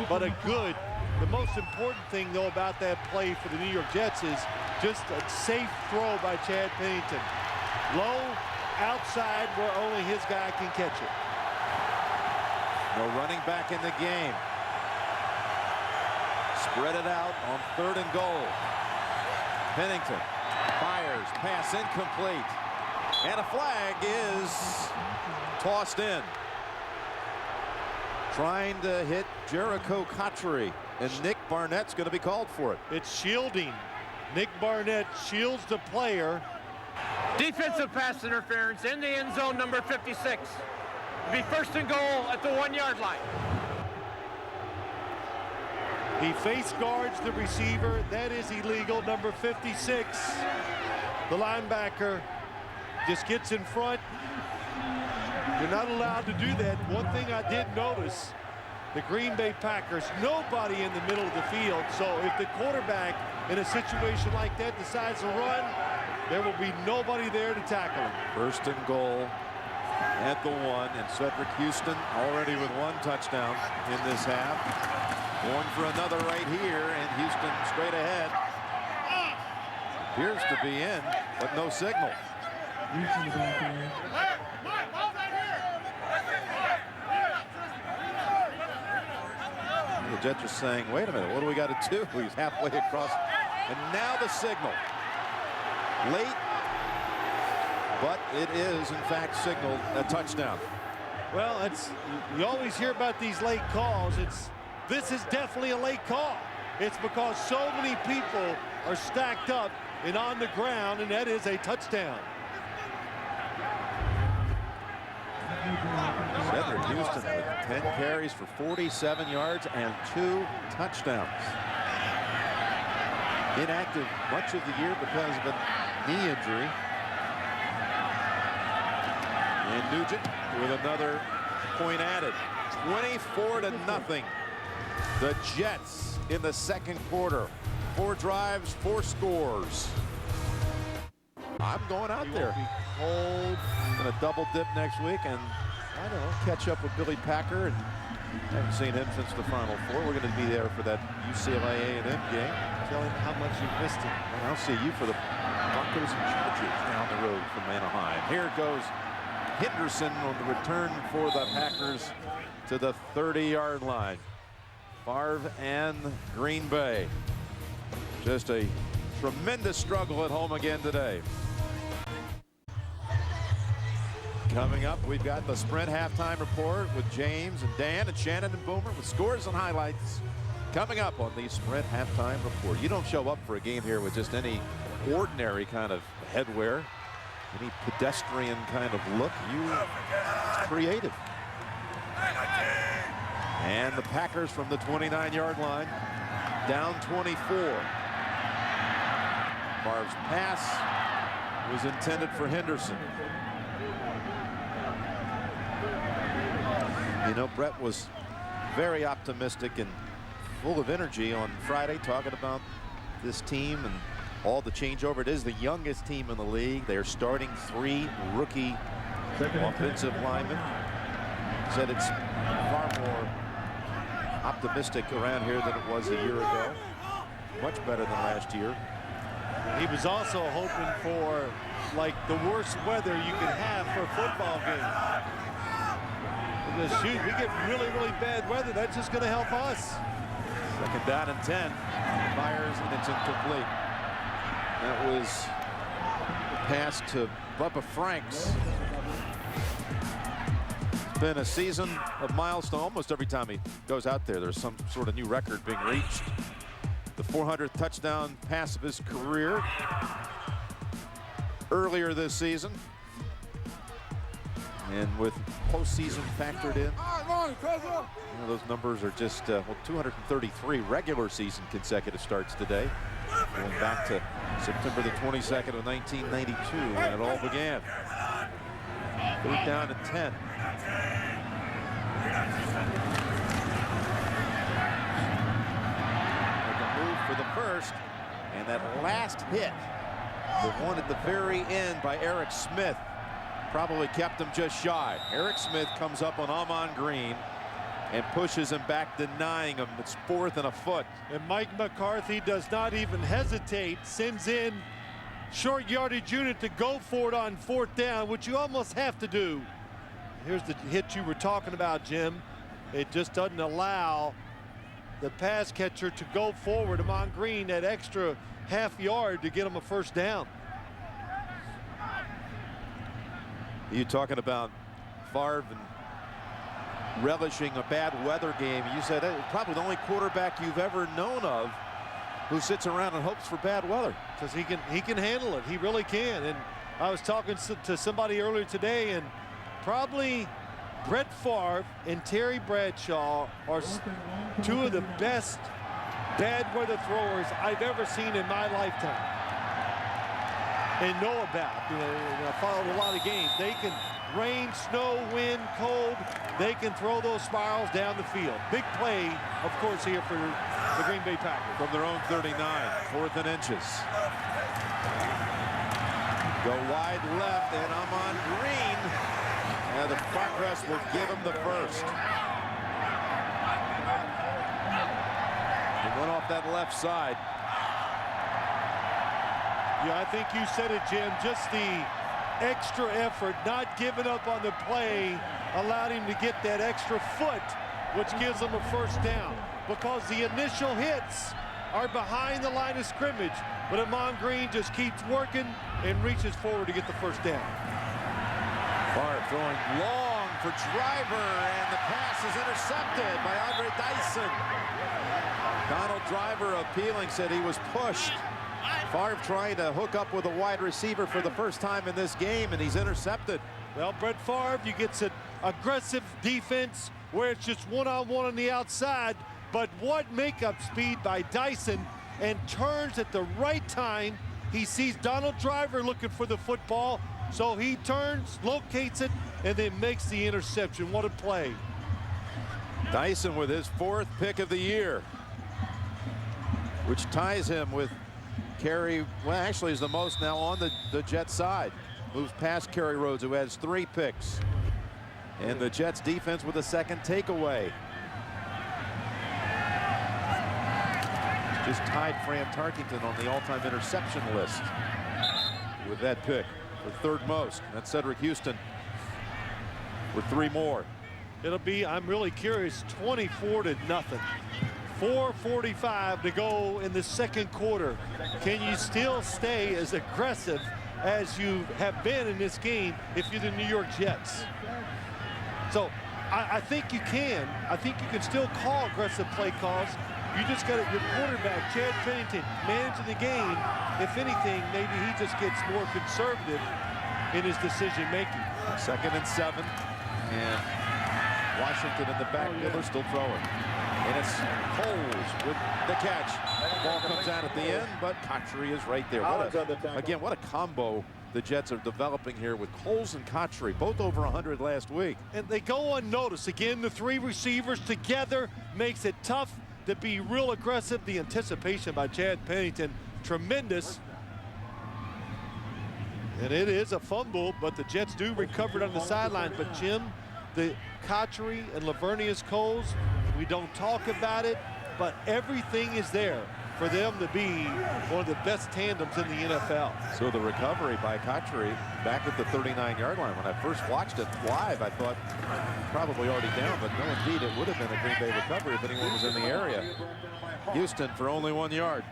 But the most important thing, though, about that play for the New York Jets is just a safe throw by Chad Pennington. Low, outside, where only his guy can catch it. No running back in the game. Spread it out on 3rd and goal. Pennington fires, pass incomplete. And a flag is tossed in. Trying to hit Jericho Cotchery, and Nick Barnett's going to be called for it. It's shielding. Nick Barnett shields the player. Defensive pass interference in the end zone, number 56. It'll be 1st and goal at the 1-yard line. He face guards the receiver. That is illegal. Number 56, the linebacker, just gets in front. You're not allowed to do that. One thing I did notice, the Green Bay Packers, nobody in the middle of the field. So if the quarterback in a situation like that decides to run, there will be nobody there to tackle him. 1st and goal at the 1, and Cedric Houston already with 1 touchdown in this half. Going for another right here, and Houston straight ahead. Appears to be in, but no signal. The Jets are saying, wait a minute, what do we got to do? He's halfway across. And now the signal. Late, but it is, in fact, signaled a touchdown. Well, you always hear about these late calls. This is definitely a late call. It's because so many people are stacked up and on the ground, and that is a touchdown. Cedric Houston with 10 carries for 47 yards and 2 touchdowns. Inactive much of the year because of a knee injury. And Nugent with another point added. 24-0. The Jets in the 2nd quarter. 4 drives, 4 scores. I'm going out there. Cold. Going to double dip next week and, I don't know, catch up with Billy Packer. And I haven't seen him since the Final Four. We're going to be there for that UCLA A&M game. Tell him how much you missed him. And I'll see you for the Broncos and Chargers down the road from Anaheim. Here goes Henderson on the return for the Packers to the 30-yard line. Favre and Green Bay. Just a tremendous struggle at home again today. Coming up, we've got the Sprint halftime report with James and Dan and Shannon and Boomer with scores and highlights. Coming up on the Sprint halftime report. You don't show up for a game here with just any ordinary kind of headwear, any pedestrian kind of look. It's creative. And the Packers from the 29-yard line, down 24. Favre's pass was intended for Henderson. You know, Brett was very optimistic and full of energy on Friday, talking about this team and all the changeover. It is the youngest team in the league. They are starting 3 rookie offensive linemen. Said it's far more optimistic around here than it was a year ago. Much better than last year. He was also hoping for like the worst weather you could have for a football game. Because shoot, we get really, really bad weather. That's just going to help us. 2nd down and 10. Fires and it's incomplete. That was passed to Bubba Franks. It's been a season of milestone. Almost every time he goes out there, there's some sort of new record being reached. The 400th touchdown pass of his career earlier this season. And with postseason factored in, those numbers are just, well, 233 regular season consecutive starts today, going back to September the 22nd of 1992 when it all began. 3rd down and 10. Make a move for the first, and that last hit, the one at the very end by Eric Smith, probably kept him just shy. Eric Smith comes up on Ahman Green and pushes him back, denying him. It's 4th and a foot. And Mike McCarthy does not even hesitate, sends in short yardage unit to go for it on 4th down, which you almost have to do. Here's the hit you were talking about, Jim. It just doesn't allow the pass catcher to go forward. Ahman Green, that extra half yard to get him a 1st down. You talking about Favre and relishing a bad weather game. You said probably the only quarterback you've ever known of who sits around and hopes for bad weather. Because he can handle it. He really can. And I was talking to somebody earlier today, and probably Brett Favre and Terry Bradshaw are 2 of the best bad weather throwers I've ever seen in my lifetime and know about. You know, I followed a lot of games. They can rain, snow, wind, cold. They can throw those spirals down the field. Big play, of course, here for the Green Bay Packers. From their own 39, 4th and inches. Go wide left, and Ahman Green. And the progress will give him the first. He went off that left side. Yeah, I think you said it, Jim. Just the extra effort, not giving up on the play, allowed him to get that extra foot, which gives him a 1st down. Because the initial hits are behind the line of scrimmage, but Ahman Green just keeps working and reaches forward to get the 1st down. Favre throwing long for Driver, and the pass is intercepted by Andre Dyson. Donald Driver appealing, said he was pushed. Favre trying to hook up with a wide receiver for the first time in this game, and he's intercepted. Well, Brett Favre, you get an aggressive defense where it's just one-on-one on the outside, but what makeup speed by Dyson, and turns at the right time. He sees Donald Driver looking for the football, so he turns, locates it, and then makes the interception. What a play. Dyson with his 4th pick of the year, which ties him with Kerry, well, actually is the most now on the Jets side. Moves past Kerry Rhodes, who has 3 picks. And the Jets defense with a 2nd takeaway. Just tied Fran Tarkington on the all-time interception list with that pick, the 3rd most. That's Cedric Houston with 3 more. It'll be, I'm really curious, 24-0. 4:45 to go in the 2nd quarter. Can you still stay as aggressive as you have been in this game if you're the New York Jets? So I think you can. I think you can still call aggressive play calls. You just got your quarterback, Chad Pennington, managing the game. If anything, maybe he just gets more conservative in his decision making. 2nd and 7, and Washington in the backfield are still throwing. And it's Coles with the catch. The ball comes out at the end, but Cotchery is right there. What a combo the Jets are developing here with Coles and Cotchery, both over 100 last week. And they go unnoticed. Again, the 3 receivers together makes it tough to be real aggressive. The anticipation by Chad Pennington, tremendous. And it is a fumble, but the Jets do recover it on the sideline. But Jim, the Cotchery and Lavernius Coles, we don't talk about it, but everything is there for them to be one of the best tandems in the NFL. So the recovery by Cotchery back at the 39-yard line. When I first watched it live, I thought probably already down, but no, indeed, it would have been a Green Bay recovery if anyone was in the area. Houston for only 1 yard.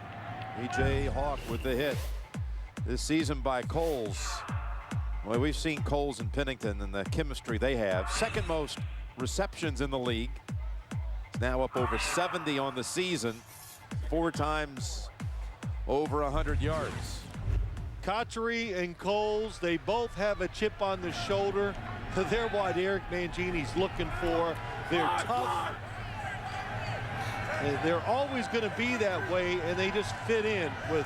E.J. Hawk with the hit. This season by Coles. Well, we've seen Coles and Pennington and the chemistry they have. 2nd most receptions in the league. It's now up over 70 on the season. 4 times over 100 yards. Cotchery and Coles, they both have a chip on the shoulder. They're what Eric Mangini's looking for. They're tough. They're always going to be that way, and they just fit in with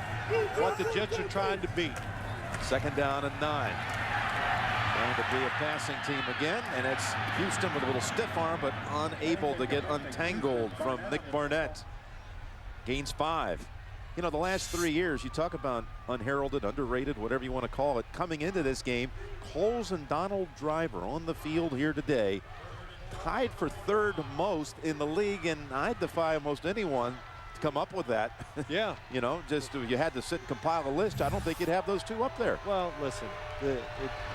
what the Jets are trying to be. 2nd down and 9. Going to be a passing team again, and it's Houston with a little stiff arm, but unable to get untangled from Nick Barnett. Gains 5. You know, the last 3 years, you talk about unheralded, underrated, whatever you want to call it. Coming into this game, Coles and Donald Driver on the field here today, tied for 3rd most in the league, and I defy almost anyone to come up with that. Yeah. You know, just you had to sit and compile a list. I don't think you'd have those 2 up there. Well, listen,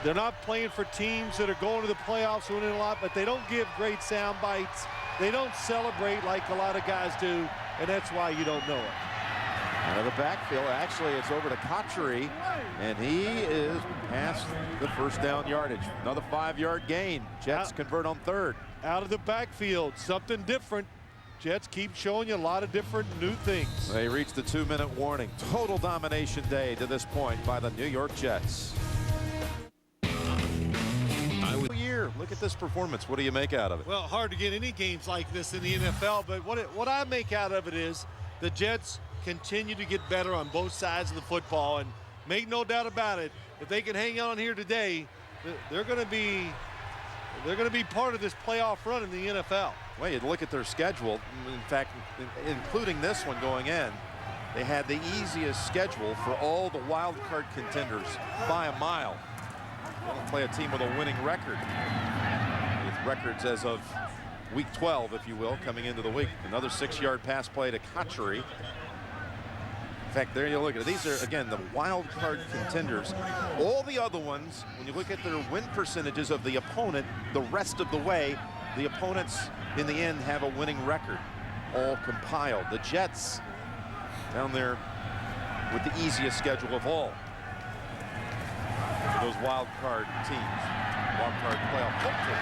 they're not playing for teams that are going to the playoffs, winning a lot, but they don't give great sound bites. They don't celebrate like a lot of guys do, and that's why you don't know it. Out of the backfield, actually, it's over to Cotchery, and he is past the 1st down yardage. Another 5-yard gain. Jets convert on 3rd. Out of the backfield, something different. Jets keep showing you a lot of different new things. They reached the 2-minute warning. Total domination day to this point by the New York Jets. Look at this performance. What do you make out of it? Well, hard to get any games like this in the NFL, but what I make out of it is the Jets continue to get better on both sides of the football, and make no doubt about it, if they can hang on here today, they're going to be part of this playoff run in the NFL. Well, you look at their schedule, in fact, including this one going in, they had the easiest schedule for all the wild card contenders by a mile. They don't play a team with a winning record, with records as of week 12, if you will, coming into the week. Another 6-yard pass play to Cotchery. In fact, there you look at it. These are, again, the wild card contenders. All the other ones, when you look at their win percentages of the opponent, the rest of the way, the opponents in the end have a winning record, all compiled. The Jets down there with the easiest schedule of all. Those wild card teams, wild card playoff hopefully.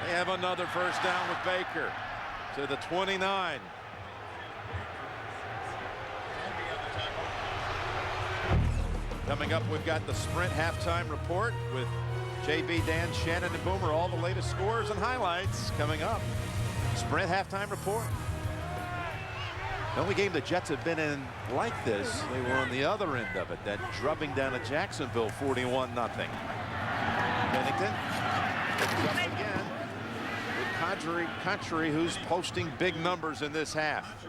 They have another 1st down with Baker to the 29. Coming up, we've got the Sprint halftime report with JB, Dan, Shannon, and Boomer. All the latest scores and highlights coming up. Sprint halftime report. The only game the Jets have been in like this, they were on the other end of it, that drubbing down at Jacksonville 41-0. Pennington picks up again with Cotchery, who's posting big numbers in this half.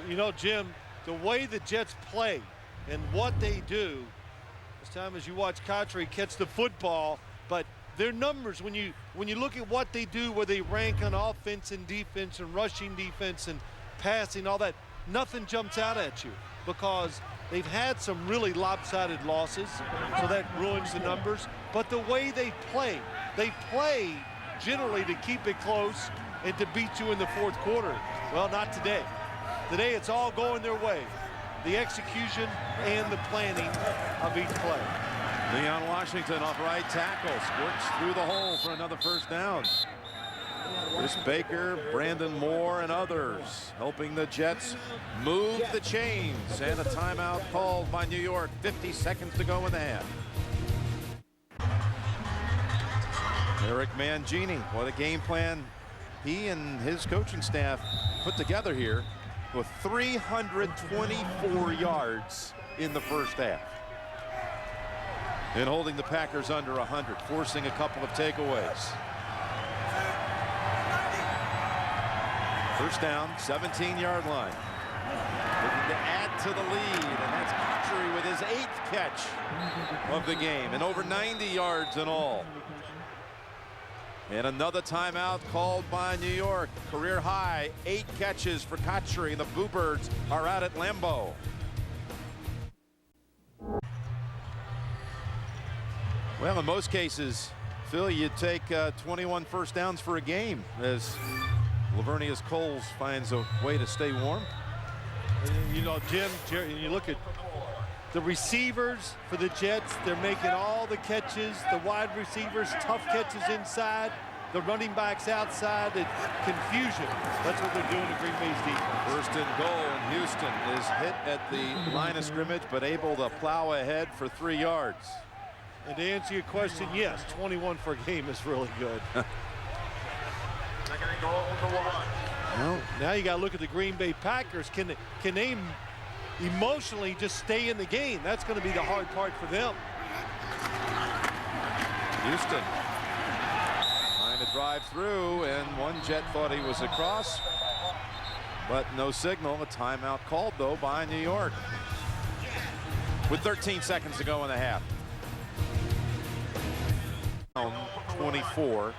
You know, Jim, the way the Jets play and what they do, this time as you watch Cotchery catch the football, but their numbers, when you look at what they do, where they rank on offense and defense and rushing defense and passing, all that, nothing jumps out at you because they've had some really lopsided losses, so that ruins the numbers. But the way they play generally to keep it close and to beat you in the 4th quarter. Well, not today. Today it's all going their way. The execution and the planning of each play. Leon Washington off right tackle, squirts through the hole for another 1st down. Chris Baker, Brandon Moore, and others helping the Jets move the chains, and a timeout called by New York. 50 seconds to go in the half. Eric Mangini, what a game plan he and his coaching staff put together here, with 324 yards in the 1st half. And holding the Packers under 100, forcing a couple of takeaways. 1st down, 17-yard line. Looking to add to the lead, and that's Cotchery with his 8th catch of the game, and over 90 yards in all. And another timeout called by New York. Career high, 8 catches for Cotchery, and the Bluebirds are out at Lambeau. Well, in most cases, Phil, you'd take 21 1st downs for a game as Lavernius Coles finds a way to stay warm. You know, Jim, Jerry, you look at the receivers for the Jets, they're making all the catches. The wide receivers, tough catches inside. the running backs outside, the confusion. That's what they're doing to Green Bay's defense. First and goal, and Houston is hit at the line of scrimmage, but able to plow ahead for 3 yards. And to answer your question, yes, 21 for a game is really good. Well, now you got to look at the Green Bay Packers. Can they emotionally just stay in the game? That's going to be the hard part for them. Houston trying to drive through, and one Jet thought he was across, but no signal. A timeout called, though, by New York with 13 seconds to go in the half. 24,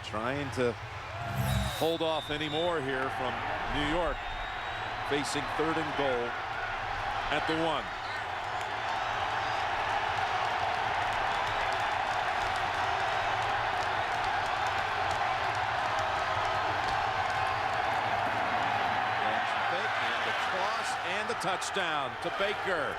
trying to hold off any more here from New York, facing 3rd and goal at the 1. And the cross and the touchdown to Baker.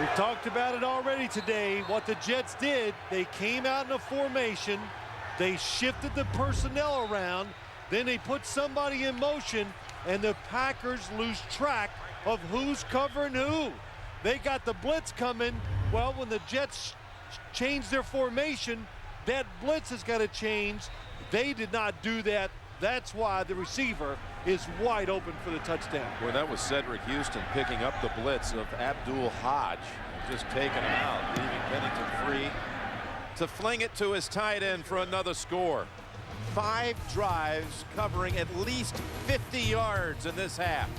We've talked about it already today. What the Jets did, they came out in a formation, they shifted the personnel around, then they put somebody in motion, and the Packers lose track of who's covering who. They got the blitz coming. Well, when the Jets change their formation, that blitz has got to change. They did not do that. That's why the receiver is wide open for the touchdown. Well, that was Cedric Houston picking up the blitz of Abdul Hodge, just taking him out, leaving Pennington free to fling it to his tight end for another score. 5 drives covering at least 50 yards in this half.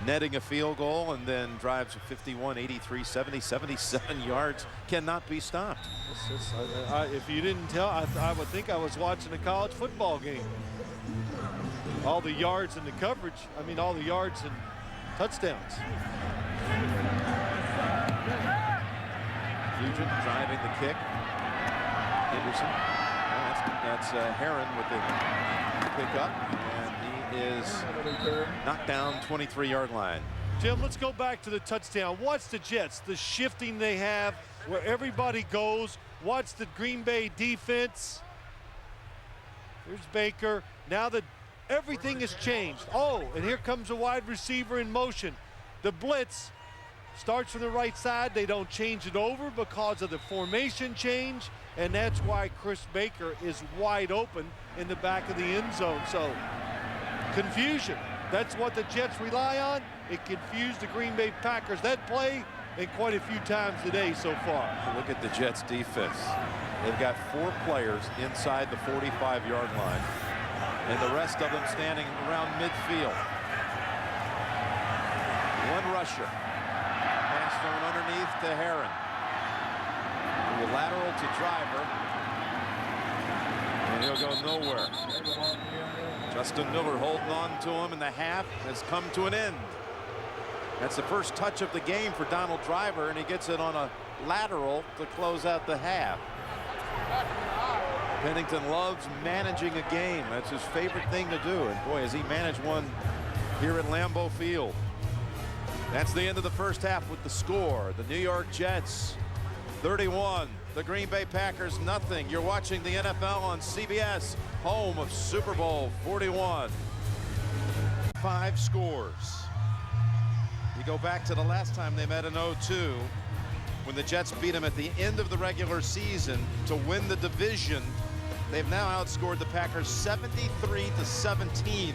Netting a field goal and then drives a 51, 83, 70, 77 yards. Cannot be stopped. If you didn't tell, I would think I was watching a college football game. All the yards and the coverage, I mean all the yards and touchdowns. Nugent driving the kick. Henderson. That's Heron with the pickup, and he is knocked down 23-yard line. Jim, let's go back to the touchdown. Watch the Jets, the shifting they have, where everybody goes. Watch the Green Bay defense. Here's Baker. Now that everything has changed. Oh, and here comes a wide receiver in motion. The blitz starts from the right side. They don't change it over because of the formation change, and that's why Chris Baker is wide open in the back of the end zone. So, confusion. That's what the Jets rely on. It confused the Green Bay Packers. That play, and quite a few times today so far. Look at the Jets defense. They've got 4 players inside the 45-yard line, and the rest of them standing around midfield. 1 rusher. Pass thrown underneath to Heron. The lateral to Driver. And he'll go nowhere. Justin Miller holding on to him, and the half has come to an end. That's the first touch of the game for Donald Driver, and he gets it on a lateral to close out the half. Pennington loves managing a game. That's his favorite thing to do, and boy, has he managed one here at Lambeau Field. That's the end of the first half with the score. The New York Jets 31, the Green Bay Packers nothing. You're watching the NFL on CBS, home of Super Bowl 41. 5 scores. You go back to the last time they met in 02, when the Jets beat them at the end of the regular season to win the division. They've now outscored the Packers 73-17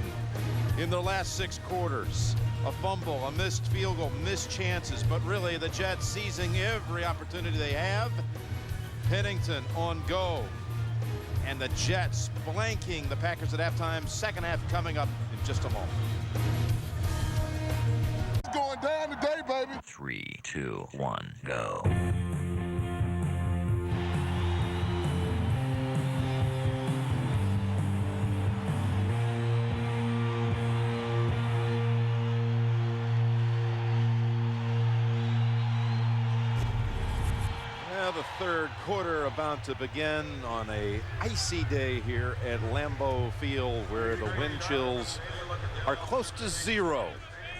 in their last 6 quarters. A fumble, a missed field goal, missed chances, but really the Jets seizing every opportunity they have. Pennington on go, and the Jets blanking the Packers at halftime. Second half coming up in just a moment. It's going down today, baby. 3, 2, 1, go. The third quarter about to begin on a icy day here at Lambeau Field, where the wind chills are close to 0.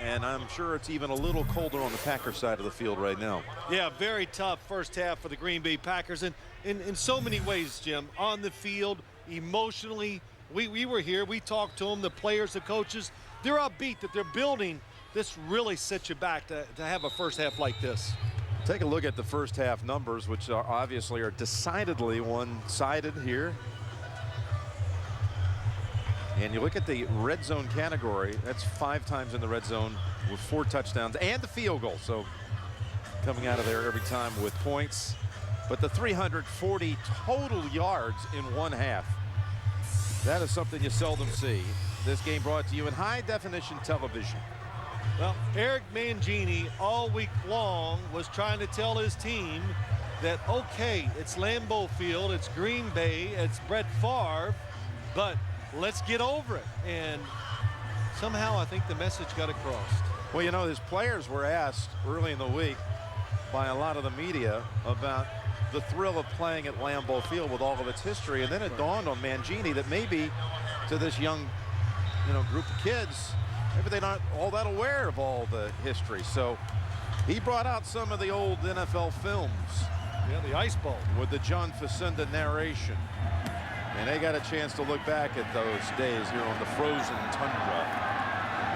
and I'm sure it's even a little colder on the Packer side of the field right now. Yeah, very tough first half for the Green Bay Packers, and in so many ways, Jim, on the field, emotionally. We were here, we talked to them, the players, the coaches. They're upbeat that they're building. This really sets you back to have a first half like this. Take a look at the first half numbers, which are obviously decidedly one-sided here. And you look at the red zone category, that's 5 times in the red zone with 4 touchdowns and the field goal. So coming out of there every time with points. But the 340 total yards in one half, that is something you seldom see. This game brought to you in high-definition television. Well, Eric Mangini all week long was trying to tell his team that, okay, it's Lambeau Field, it's Green Bay, it's Brett Favre, but let's get over it. And somehow I think the message got across. Well, you know, his players were asked early in the week by a lot of the media about the thrill of playing at Lambeau Field with all of its history, and then it dawned on Mangini that maybe to this young, group of kids, maybe they're not all that aware of all the history. So he brought out some of the old NFL films. Yeah, the Ice Bowl with the John Facenda narration, and they got a chance to look back at those days here on the frozen tundra,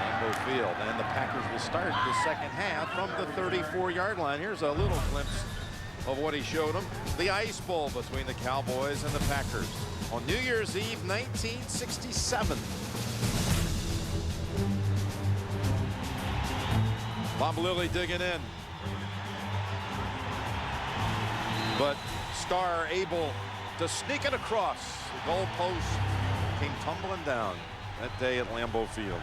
Lambeau Field, and the Packers will start the second half from the 34-yard line. Here's a little glimpse of what he showed them. The Ice Bowl between the Cowboys and the Packers on New Year's Eve 1967. Bob Lilly digging in, but Starr able to sneak it across. The goalpost came tumbling down that day at Lambeau Field.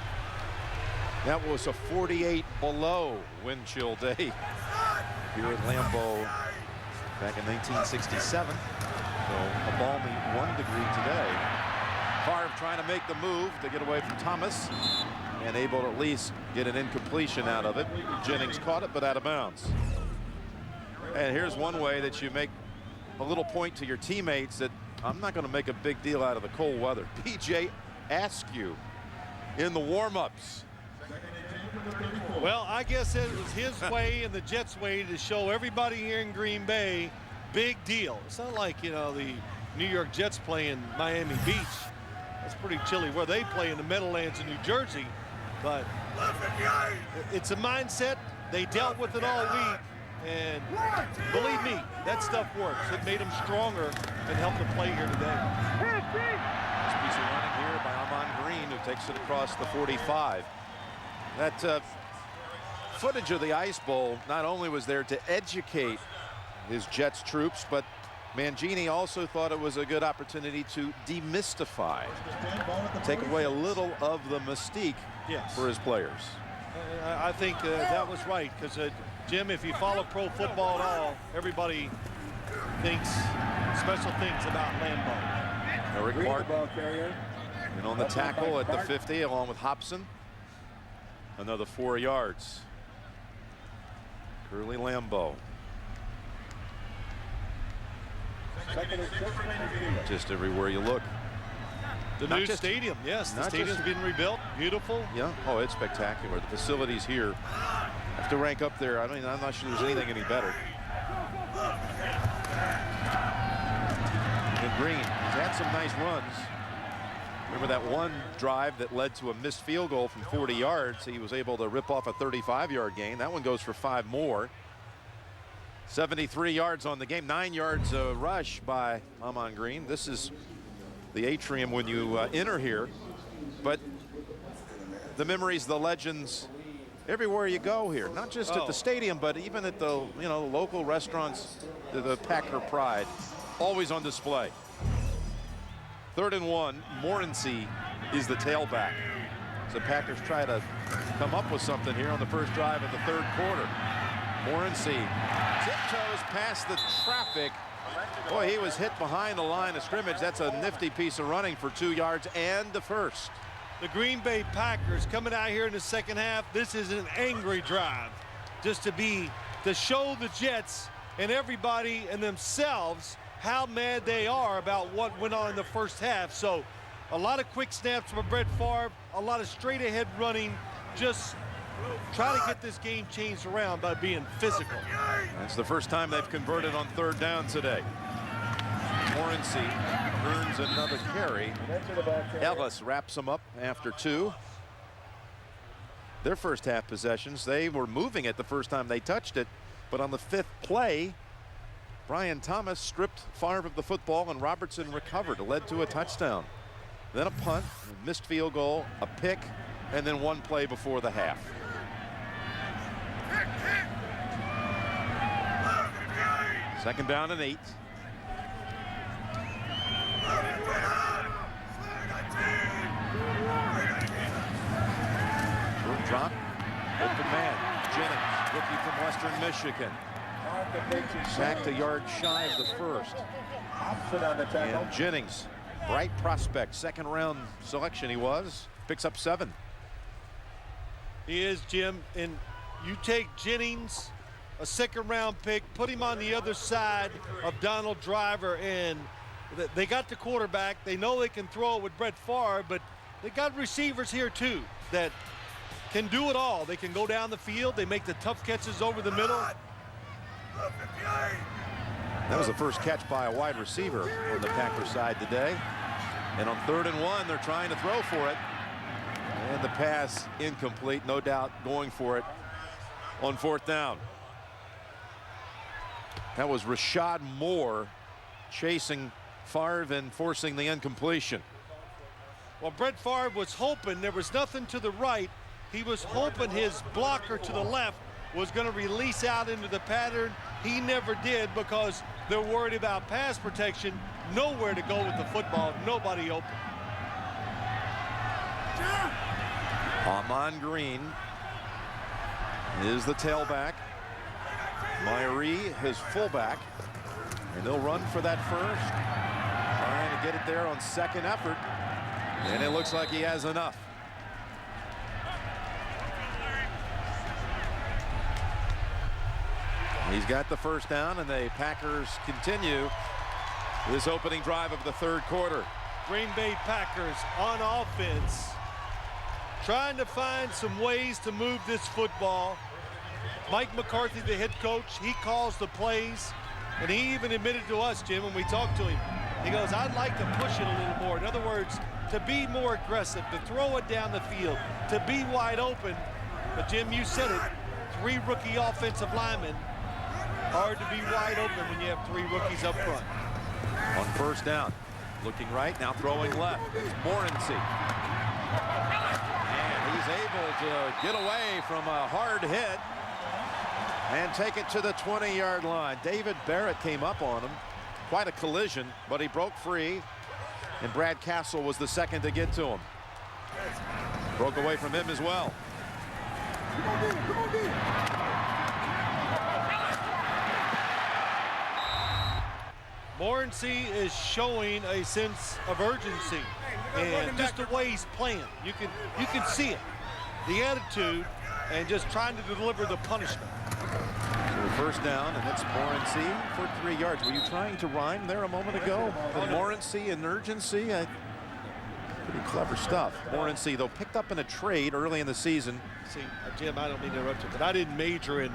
That was a 48 below wind chill day here at Lambeau back in 1967. So a balmy 1 degree today. Favre trying to make the move to get away from Thomas and able to at least get an incompletion out of it. Jennings caught it, but out of bounds. And here's one way that you make a little point to your teammates that I'm not going to make a big deal out of the cold weather. PJ Askew in the warm-ups. Well, I guess it was his way and the Jets' way to show everybody here in Green Bay, big deal. It's not like, the New York Jets play in Miami Beach. That's pretty chilly where they play in the Meadowlands in New Jersey. But it's a mindset. They dealt with it all week. And believe me, that stuff works. It made them stronger and helped them play here today. This piece of running here by Ahman Green, who takes it across the 45. That footage of the Ice Bowl not only was there to educate his Jets troops, but Mangini also thought it was a good opportunity to demystify, take away a little of the mystique for his players. I think that was right, because Jim, if you follow pro football at all, everybody thinks special things about Lambeau. Eric Martin and on the tackle at the 50 along with Hobson. Another 4 yards. Curly Lambeau. Just everywhere you look. The new stadium, yes, the stadium's been rebuilt. Beautiful. Yeah, oh, it's spectacular. The facilities here have to rank up there. I'm not sure there's anything any better. And Green, he's had some nice runs. Remember that one drive that led to a missed field goal from 40 yards. He was able to rip off a 35-yard gain. That one goes for 5 more. 73 yards on the game, 9 yards rush by Ahman Green. This is the atrium when you enter here, but the memories, the legends, everywhere you go here, not just at the stadium, but even at the local restaurants, the Packer pride, always on display. 3rd and 1, Morency is the tailback. So Packers try to come up with something here on the first drive of the 3rd quarter. Morency tiptoes past the traffic. Boy, he was hit behind the line of scrimmage. That's a nifty piece of running for 2 yards and the first. The Green Bay Packers coming out here in the second half. This is an angry drive. Just to show the Jets and everybody and themselves how mad they are about what went on in the first half. So a lot of quick snaps from Brett Favre, a lot of straight ahead running, just try to get this game changed around by being physical. That's the first time they've converted on third down today. Morency earns another carry. Ellis wraps them up after 2. Their first half possessions, they were moving it the first time they touched it, but on the 5th play, Brian Thomas stripped Favre of the football and Robertson recovered. It led to a touchdown. Then a punt, a missed field goal, a pick, and then 1 play before the half. Second down and 8. Short drop, open man, Jennings, rookie from Western Michigan. Sacked a yard shy of the first. And Jennings, bright prospect, 2nd round selection he was, picks up 7. He is, Jim, and you take Jennings, a 2nd round pick, put him on the other side of Donald Driver, and they got the quarterback. They know they can throw it with Brett Favre, but they got receivers here too that can do it all. They can go down the field. They make the tough catches over the middle. That was the first catch by a wide receiver on the Packers side today. And on 3rd and 1, they're trying to throw for it. And the pass incomplete, no doubt going for it on 4th down. That was Rashad Moore chasing Favre and forcing the incompletion. Well, Brett Favre was hoping there was nothing to the right. He was hoping his blocker to the left was going to release out into the pattern. He never did because they're worried about pass protection. Nowhere to go with the football. Nobody open. Ahman Green is the tailback. Myrie, his fullback. And they'll run for that first. Trying to get it there on 2nd effort. And it looks like he has enough. He's got the first down, and the Packers continue this opening drive of the 3rd quarter. Green Bay Packers on offense, trying to find some ways to move this football. Mike McCarthy, the head coach, he calls the plays, and he even admitted to us, Jim, when we talked to him, he goes, I'd like to push it a little more. In other words, to be more aggressive, to throw it down the field, to be wide open. But Jim, you said it, 3 rookie offensive linemen. Hard to be wide open when you have 3 rookies up front. On 1st down, looking right, now throwing left. It's Morency. And he's able to get away from a hard hit and take it to the 20-yard line. David Barrett came up on him. Quite a collision, but he broke free. And Brad Castle was the 2nd to get to him. Broke away from him as well. Morency is showing a sense of urgency, and just the way he's playing, you can see it, the attitude, and just trying to deliver the punishment. So 1st down, and it's Morency for 3 yards. Were you trying to rhyme there a moment ago? The Morency and urgency, pretty clever stuff. Morency, though, picked up in a trade early in the season. See, Jim, I don't mean to interrupt you, but I didn't major in,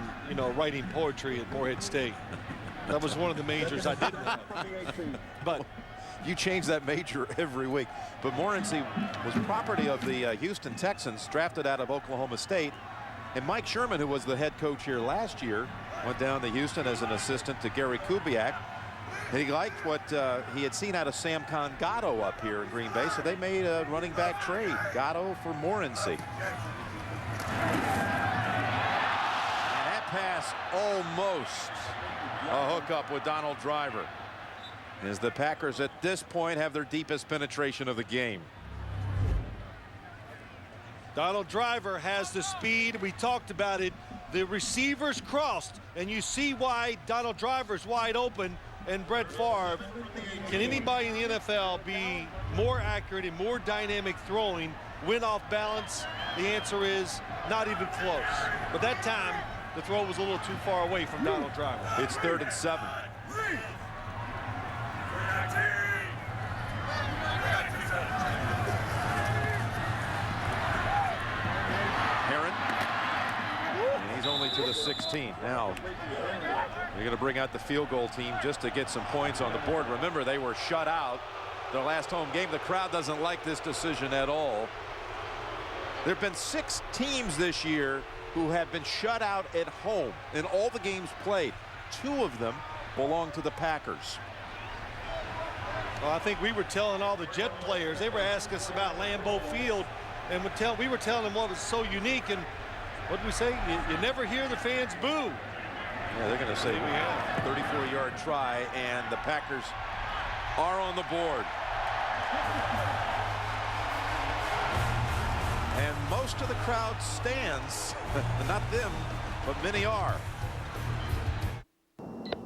writing poetry at Morehead State. That was one of the majors I didn't have. But you change that major every week. But Morency was property of the Houston Texans, drafted out of Oklahoma State. And Mike Sherman, who was the head coach here last year, went down to Houston as an assistant to Gary Kubiak. And he liked what he had seen out of Samkon Gatto up here in Green Bay, so they made a running back trade. Gatto for Morency. And that pass almost a hookup with Donald Driver, as the Packers at this point have their deepest penetration of the game. Donald Driver has the speed. We talked about it. The receivers crossed, and you see why Donald Driver's wide open. And Brett Favre, can anybody in the NFL be more accurate and more dynamic throwing, win off balance? The answer is not even close. But that time, the throw was a little too far away from Donald Driver. It's 3rd and 7. Herron to the 16. Now you're going to bring out the field goal team just to get some points on the board. Remember, they were shut out their last home game. The crowd doesn't like this decision at all. There have been 6 teams this year who have been shut out at home in all the games played. 2 of them belong to the Packers. Well, I think we were telling all the Jet players, they were asking us about Lambeau Field, and we were telling them what was so unique. And what did we say? You never hear the fans boo. Yeah, they're going to say 34-yard try, and the Packers are on the board. And most of the crowd stands. Not them, but many are.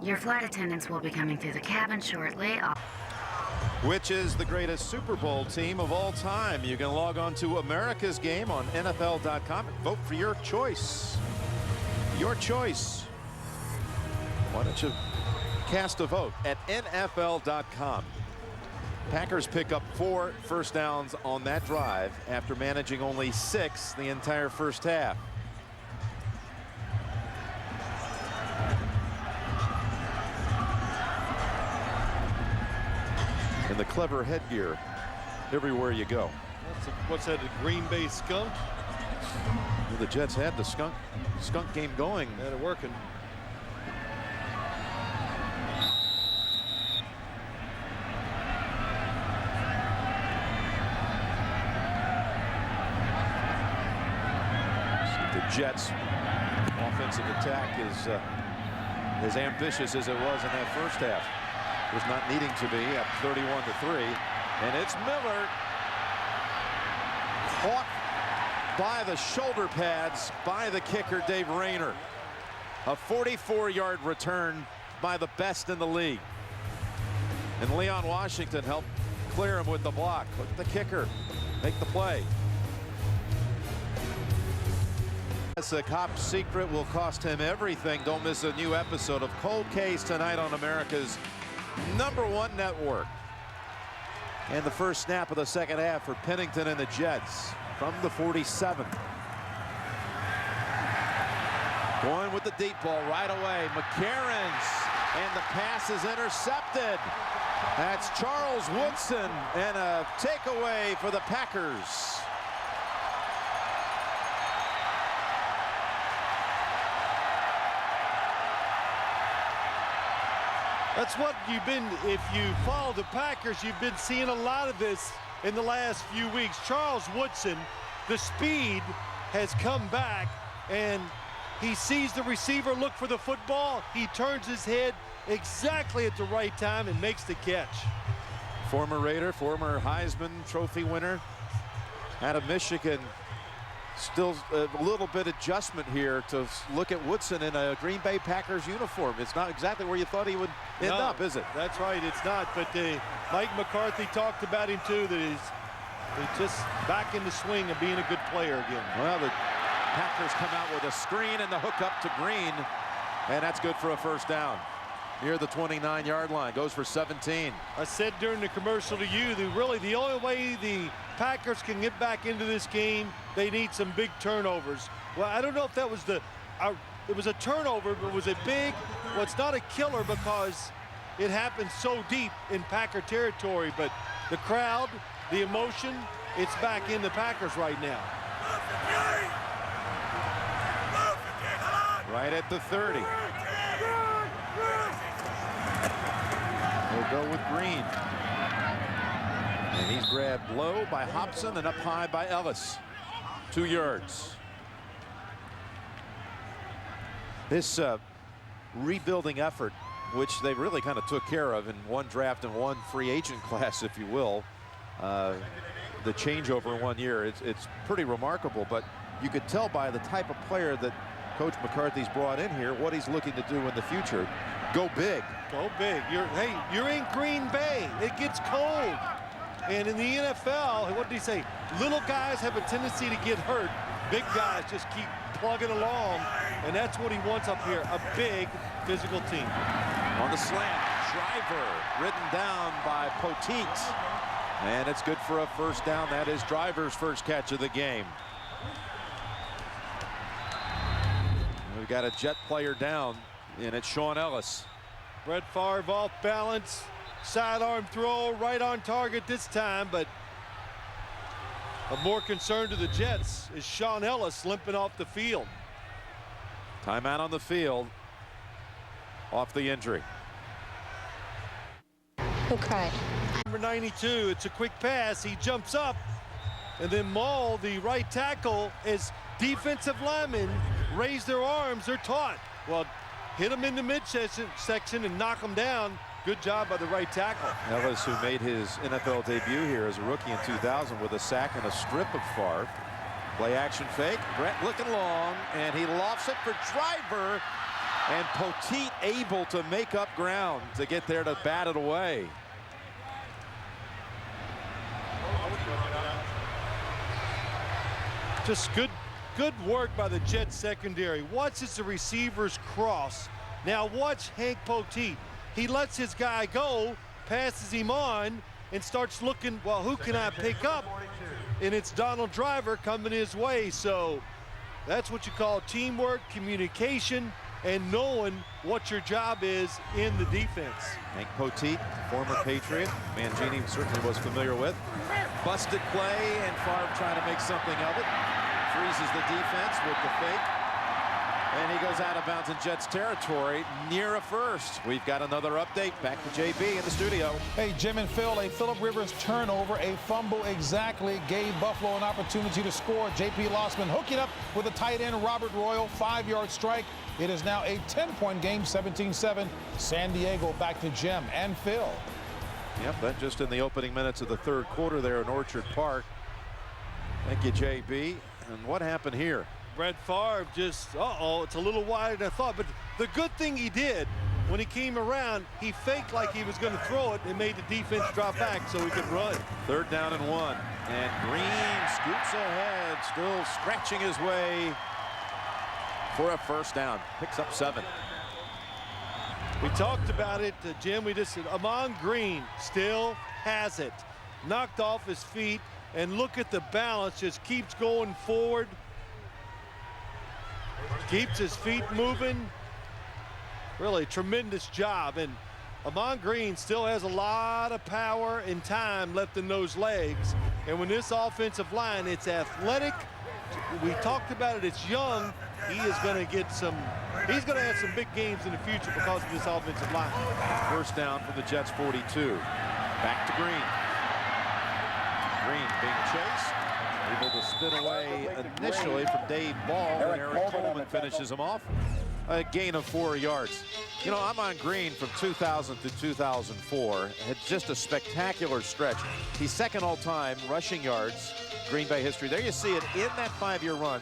Your flight attendants will be coming through the cabin shortly. Which is the greatest Super Bowl team of all time? You can log on to America's Game on NFL.com and vote for your choice. Your choice. Why don't you cast a vote at NFL.com? Packers pick up 4 first downs on that drive after managing only 6 the entire first half. And the clever headgear everywhere you go. What's that, a Green Bay skunk? Well, the Jets had the skunk game going. Had it working. The Jets' offensive attack is as ambitious as it was in that first half. Was not needing to be up 31-3, and it's Miller caught by the shoulder pads by the kicker Dave Rayner. A 44-yard return by the best in the league, and Leon Washington helped clear him with the block. Look at the kicker make the play. The cop's secret will cost him everything. Don't miss a new episode of Cold Case tonight on America's #1 network. And the first snap of the second half for Pennington and the Jets from the 47. Going with the deep ball right away. McCarron's, and the pass is intercepted. That's Charles Woodson, and a takeaway for the Packers. That's what you've been, if you follow the Packers, you've been seeing a lot of this in the last few weeks. Charles Woodson, the speed has come back, and he sees the receiver look for the football. He turns his head exactly at the right time and makes the catch. Former Raider, former Heisman Trophy winner out of Michigan. Still a little bit adjustment here to look at Woodson in a Green Bay Packers uniform. It's not exactly where you thought he would end up, is it? That's right, it's not. But Mike McCarthy talked about him too, that he's just back in the swing of being a good player again. Well, the Packers come out with a screen and the hook up to Green, and that's good for a first down. Near the 29-yard line, goes for 17. I said during the commercial to you that really the only way the Packers can get back into this game, they need some big turnovers. Well, I don't know if that was it was a turnover, but was it big? Well, it's not a killer because it happened so deep in Packer territory, but the crowd, the emotion, it's back in the Packers right now. Right at the 30. We'll go with Green. And he's grabbed low by Hobson and up high by Ellis. 2 yards. This rebuilding effort, which they really kind of took care of in one draft and one free agent class, if you will. The changeover in 1 year, it's pretty remarkable, but you could tell by the type of player that Coach McCarthy's brought in here what he's looking to do in the future. Go big. Go big. You're in Green Bay. It gets cold. And in the NFL, what did he say? Little guys have a tendency to get hurt. Big guys just keep plugging along. And that's what he wants up here, a big physical team. On the slant, Driver ridden down by Poteet. And it's good for a first down. That is Driver's first catch of the game. We've got a Jet player down, and it's Sean Ellis. Brett Favre off balance, sidearm throw, right on target this time, but of more concern to the Jets is Sean Ellis limping off the field. Timeout on the field off the injury. Who cried? Number 92, it's a quick pass. He jumps up, and then Maul, the right tackle, as defensive linemen raise their arms, they're taught. Well, hit him in the midsection and knock him down. Good job by the right tackle. Ellis, who made his NFL debut here as a rookie in 2000 with a sack and a strip of Favre. Play action fake. Brett looking long, and he lofts it for Driver. And Poteet able to make up ground to get there to bat it away. Just good work by the Jets secondary. Watch as the receivers cross. Now watch Hank Poteet. He lets his guy go, passes him on, and starts looking, well, who can I pick up? And it's Donald Driver coming his way. So that's what you call teamwork, communication, and knowing what your job is in the defense. Hank Poteet, former Patriot, Mangini certainly was familiar with. Busted play, and Favre trying to make something of it. Freezes the defense with the fake. And he goes out of bounds in Jets territory near a first. We've got another update. Back to JB in the studio. Hey, Jim and Phil, a Phillip Rivers turnover, a fumble exactly gave Buffalo an opportunity to score. J.P. Lossman hooking up with the tight end Robert Royal, 5-yard strike. It is now a 10-point game, 17-7. San Diego back to Jim and Phil. Yep, that just in the opening minutes of the third quarter there in Orchard Park. Thank you, JB. And what happened here? Brett Favre just, it's a little wider than I thought. But the good thing he did, when he came around, he faked like he was going to throw it and made the defense drop back so he could run. 3rd down and 1. And Green scoots ahead, still scratching his way for a first down. Picks up 7. We talked about it, Jim. We just said Ahman Green still has it. Knocked off his feet, and look at the balance. Just keeps going forward. Keeps his feet moving. Really tremendous job. And Ahman Green still has a lot of power and time left in those legs. And when this offensive line, it's athletic. We talked about it, it's young. He is going to get some, he's going to have some big games in the future because of this offensive line. First down from the Jets 42. Back to Green. Green being chased. Able to spin away initially from Dave Ball, and Eric Coleman finishes him off. A gain of 4 yards. You know, Ahman Green from 2000 to 2004 had just a spectacular stretch. He's second all-time rushing yards, Green Bay history. There you see it in that 5-year run.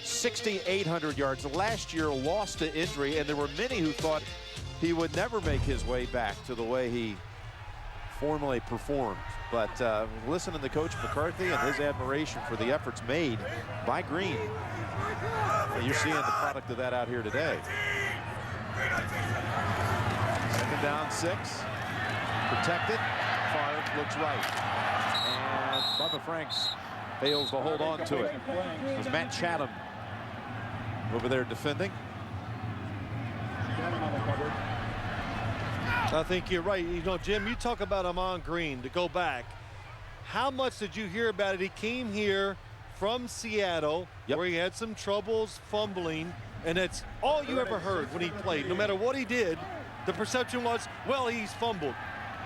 6,800 yards. Last year lost to injury, and there were many who thought he would never make his way back to the way he formerly performed. But listening to Coach McCarthy and his admiration for the efforts made by Green, you're seeing the product of that out here today. 2nd down, 6. Protected. Favre looks right. And Bubba Franks fails to hold on to it. It was Matt Chatham over there defending. I think you're right. You know, Jim, you talk about Ahman Green, to go back. How much did you hear about it? He came here from Seattle, where he had some troubles fumbling, and that's all you ever heard when he played. No matter what he did, the perception was, well, he's fumbled.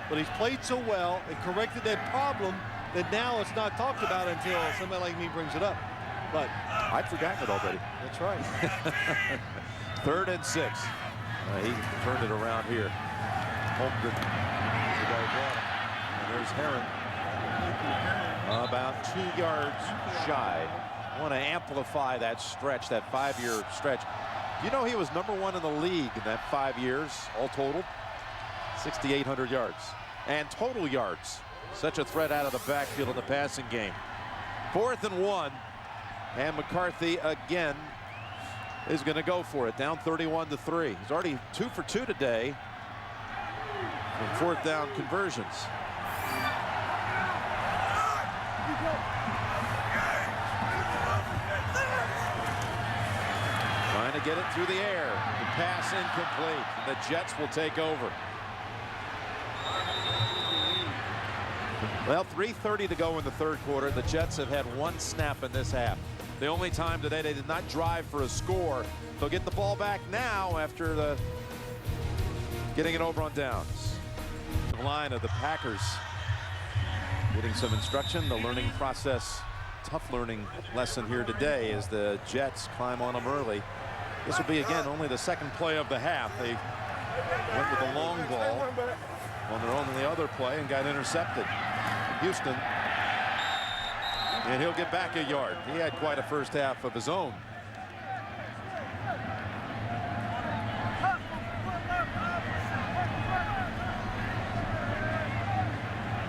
But he's played so well and corrected that problem that now it's not talked about until somebody like me brings it up. But I'd forgotten it already. That's right. 3rd and 6. He turned it around here. Holmgren, the guy brought him. And there's Herron. About 2 yards shy. I want to amplify that stretch, that 5-year stretch. You know, he was #1 in the league in that 5 years, all total. 6,800 yards. And total yards. Such a threat out of the backfield in the passing game. 4th and 1. And McCarthy again is going to go for it. Down 31-3. He's already 2 for 2 today in 4th down conversions. Trying to get it through the air. The pass incomplete. The Jets will take over. Well, 3:30 to go in the third quarter. The Jets have had one snap in this half. The only time today they did not drive for a score. They'll get the ball back now after getting it over on downs. The line of the Packers getting some instruction. The learning process, tough learning lesson here today as the Jets climb on them early. This will be, again, only the second play of the half. They went with a long ball on their only other play and got intercepted. Houston, and he'll get back a yard. He had quite a first half of his own.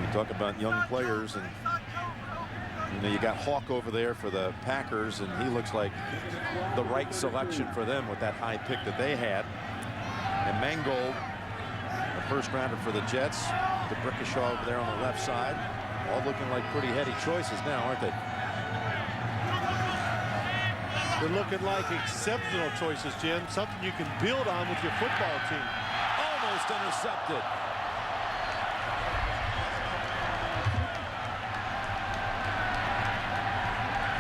You talk about young players, and you know, you got Hawk over there for the Packers, and he looks like the right selection for them with that high pick that they had. And Mangold, the first rounder for the Jets. The Brickashaw over there on the left side. All looking like pretty heady choices now, aren't they? They're looking like exceptional choices, Jim. Something you can build on with your football team. Almost intercepted.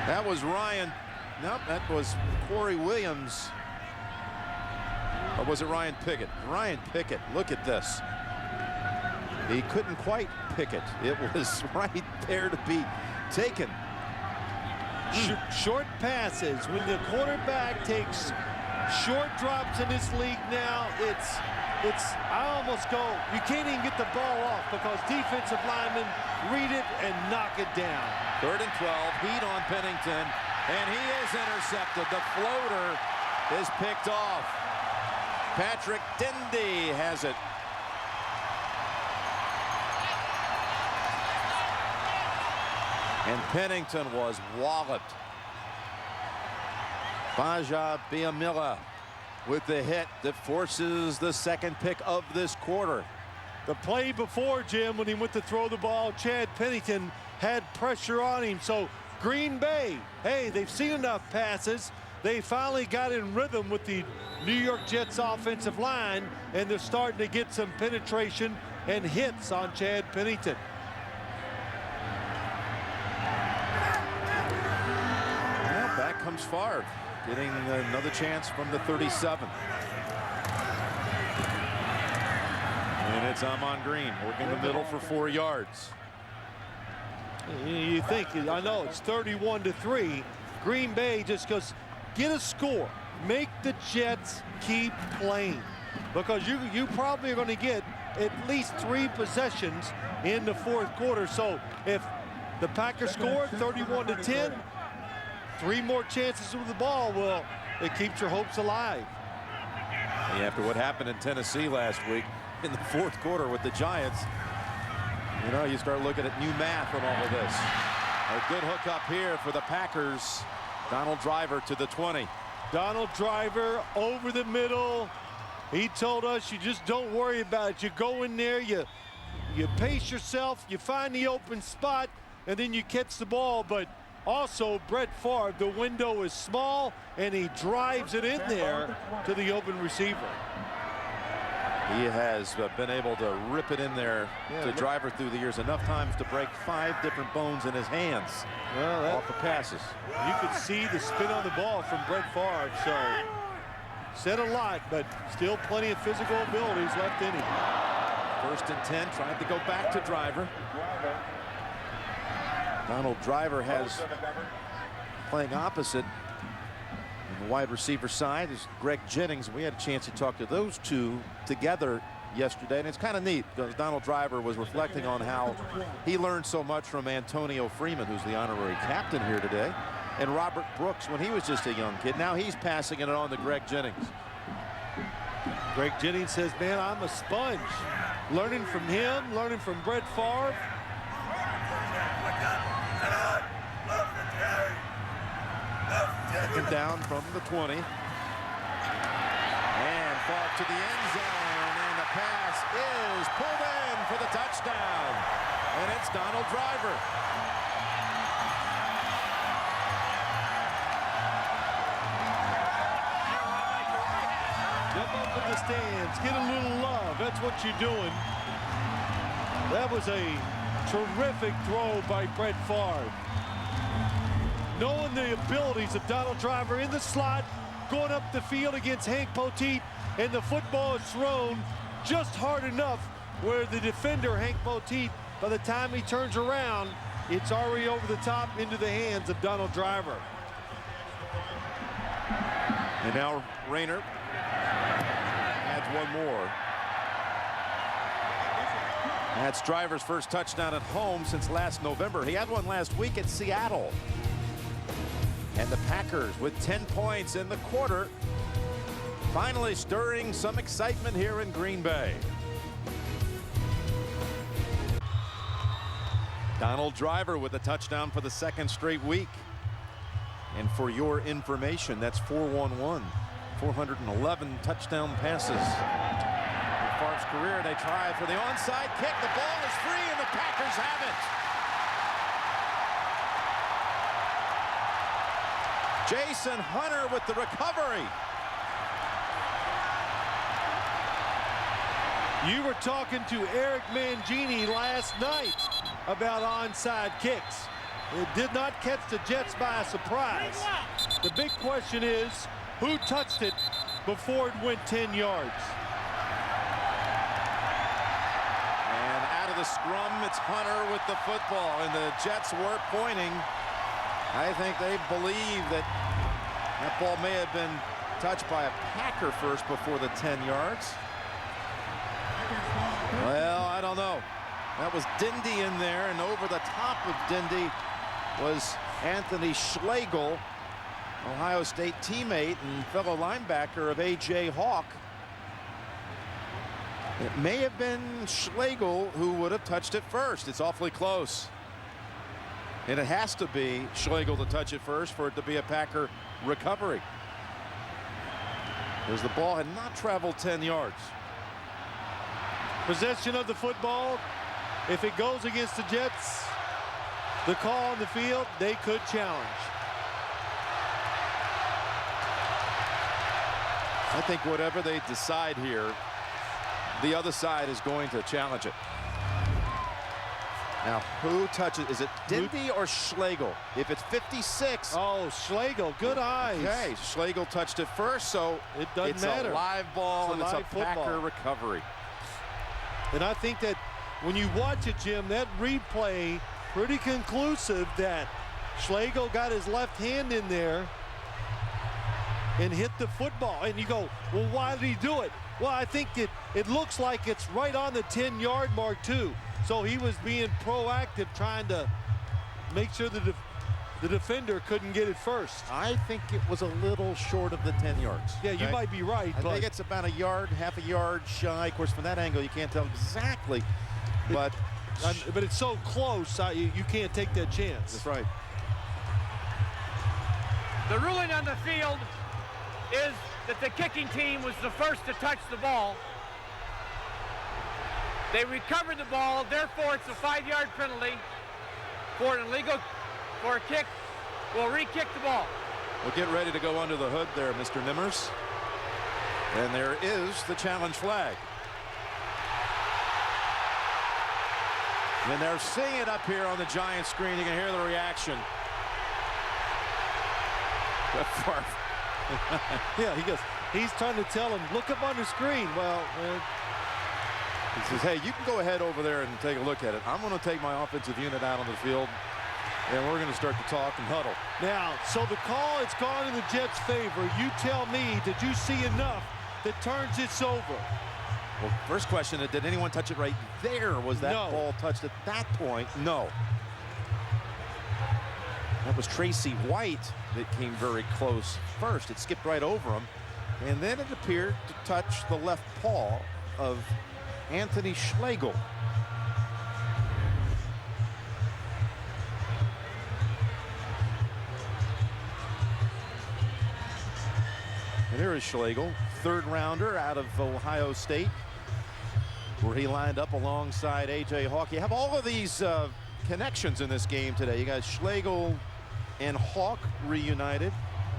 That was Ryan. Nope, that was Corey Williams. Or was it Ryan Pickett? Ryan Pickett, look at this. He couldn't quite pick it. It was right there to be taken. Short passes. When the quarterback takes short drops in this league now, it's I almost go, you can't even get the ball off because defensive linemen read it and knock it down. 3rd and 12, heat on Pennington, and he is intercepted. The floater is picked off. Patrick Dendy has it. And Pennington was walloped. Baja Biamila with the hit that forces the second pick of this quarter. The play before, Jim, when he went to throw the ball, Chad Pennington had pressure on him. So Green Bay, hey, they've seen enough passes. They finally got in rhythm with the New York Jets offensive line, and they're starting to get some penetration and hits on Chad Pennington. Well, back comes Favre, getting another chance from the 37. And it's Ahman Green working the middle for 4 yards. You think, I know it's 31-3. Green Bay just goes, get a score. Make the Jets keep playing. Because you probably are going to get at least 3 possessions in the fourth quarter. So if the Packers score 31-10, 3 more chances with the ball, well, it keeps your hopes alive. After what happened in Tennessee last week in the fourth quarter with the Giants, you know, you start looking at new math on all of this. A good hook up here for the Packers. Donald Driver to the 20. Donald Driver over the middle. He told us you just don't worry about it. You go in there, you pace yourself, you find the open spot, and then you catch the ball. But also, Brett Favre, the window is small, and he drives it in there to the open receiver. He has been able to rip it in there to Driver through the years enough times to break 5 different bones in his hands off of passes. You could see the spin on the ball from Brett Favre, so said a lot, but still plenty of physical abilities left in him. 1st and 10, tried to go back to Driver. Donald Driver has playing opposite on the wide receiver side is Greg Jennings. We had a chance to talk to those two together yesterday, and it's kind of neat because Donald Driver was reflecting on how he learned so much from Antonio Freeman, who's the honorary captain here today, and Robert Brooks when he was just a young kid. Now he's passing it on to Greg Jennings. Greg Jennings says, man, I'm a sponge. Learning from him, learning from Brett Favre. Second down from the 20. And Favre to the end zone, and the pass is pulled in for the touchdown. And it's Donald Driver. up in the stands, get a little love. That's what you're doing. That was a terrific throw by Brett Favre. Knowing the abilities of Donald Driver in the slot, going up the field against Hank Poteet, and the football is thrown just hard enough where the defender, Hank Poteet, by the time he turns around, it's already over the top into the hands of Donald Driver. And now Rayner adds one more. That's Driver's first touchdown at home since last November. He had one last week at Seattle. And the Packers with 10 points in the quarter, finally stirring some excitement here in Green Bay. Donald Driver with a touchdown for the second straight week. And for your information, that's 411, 411 touchdown passes. In Favre's career, they try for the onside kick. The ball is free, and the Packers have it. Jason Hunter with the recovery. You were talking to Eric Mangini last night about onside kicks. It did not catch the Jets by a surprise. The big question is, who touched it before it went 10 yards? And out of the scrum, it's Hunter with the football, and the Jets were pointing. I think they believe that that ball may have been touched by a Packer first before the 10 yards. Well, I don't know. That was Dindy in there, and over the top of Dindy was Anthony Schlegel, Ohio State teammate and fellow linebacker of A.J. Hawk. It may have been Schlegel who would have touched it first. It's awfully close. And it has to be Schlegel to touch it first for it to be a Packer recovery, because the ball had not traveled 10 yards. Possession of the football. If it goes against the Jets, the call on the field, they could challenge. I think whatever they decide here, the other side is going to challenge it. Now, who touches? Is it Dindy or Schlegel? If it's 56. Oh, Schlegel, good eyes. Okay, Schlegel touched it first, so it doesn't matter. It's a live ball, and it's a football. Packer recovery. And I think that when you watch it, Jim, that replay pretty conclusive that Schlegel got his left hand in there and hit the football. And you go, well, why did he do it? Well, I think it looks like it's right on the 10-yard mark, too. So he was being proactive, trying to make sure that the defender couldn't get it first. I think it was a little short of the 10 yards. Yeah, you might be right. I think it's about a yard, half a yard shy. Of course, from that angle, you can't tell exactly. But it's so close, you can't take that chance. That's right. The ruling on the field is that the kicking team was the first to touch the ball. They recovered the ball, therefore it's a 5-yard penalty for an illegal, for a kick. We'll re-kick the ball. We'll get ready to go under the hood there, Mr. Nimmers. And there is the challenge flag. And they're seeing it up here on the giant screen. You can hear the reaction. Yeah, he's trying to tell him, look up on the screen. Well, he says, hey, you can go ahead over there and take a look at it. I'm going to take my offensive unit out on the field, and we're going to start to talk and huddle. Now, so the call, it's gone in the Jets' favor. You tell me, did you see enough that turns this over? Well, first question, did anyone touch it right there? Was that ball touched at that point? No. That was Tracy White that came very close first. It skipped right over him. And then it appeared to touch the left paw of Anthony Schlegel. And there is Schlegel, third rounder out of Ohio State, where he lined up alongside A.J. Hawk. You have all of these connections in this game today. You got Schlegel and Hawk reunited.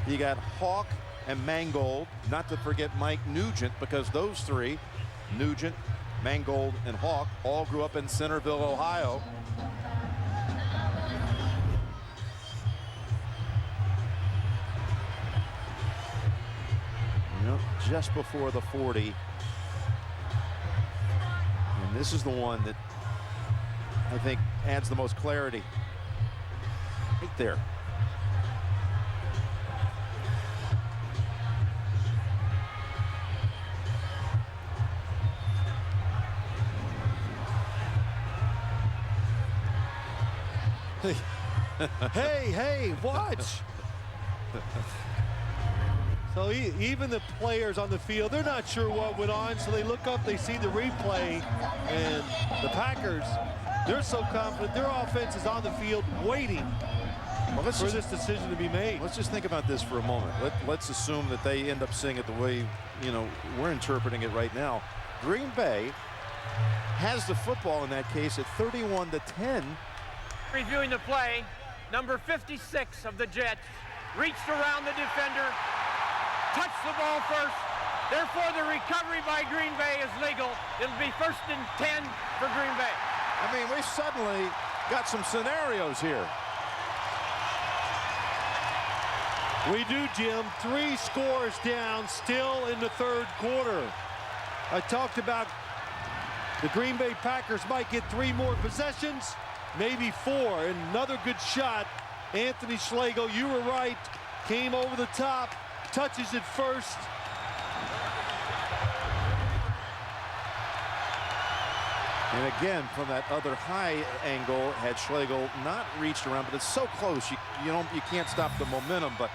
You got Hawk and Mangold, not to forget Mike Nugent, because those three, Nugent, Mangold, and Hawk, all grew up in Centerville, Ohio. Just before the 40. And this is the one that I think adds the most clarity. Right there. Hey, watch. So even the players on the field, they're not sure what went on, so they look up, they see the replay, and the Packers, they're so confident their offense is on the field waiting for this decision to be made. Let's just think about this for a moment. Let's assume that they end up seeing it the way, you know, we're interpreting it right now. Green Bay has the football in that case at 31-10. Reviewing the play, number 56 of the Jets reached around the defender, touched the ball first. Therefore, the recovery by Green Bay is legal. It'll be 1st and 10 for Green Bay. I mean, we suddenly got some scenarios here. We do, Jim. 3 scores down, still in the 3rd quarter. I talked about the Green Bay Packers might get 3 more possessions, maybe 4. And another good shot. Anthony Schlegel, you were right, came over the top, touches it first. And again, from that other high angle, had Schlegel not reached around, but it's so close, you can't stop the momentum. But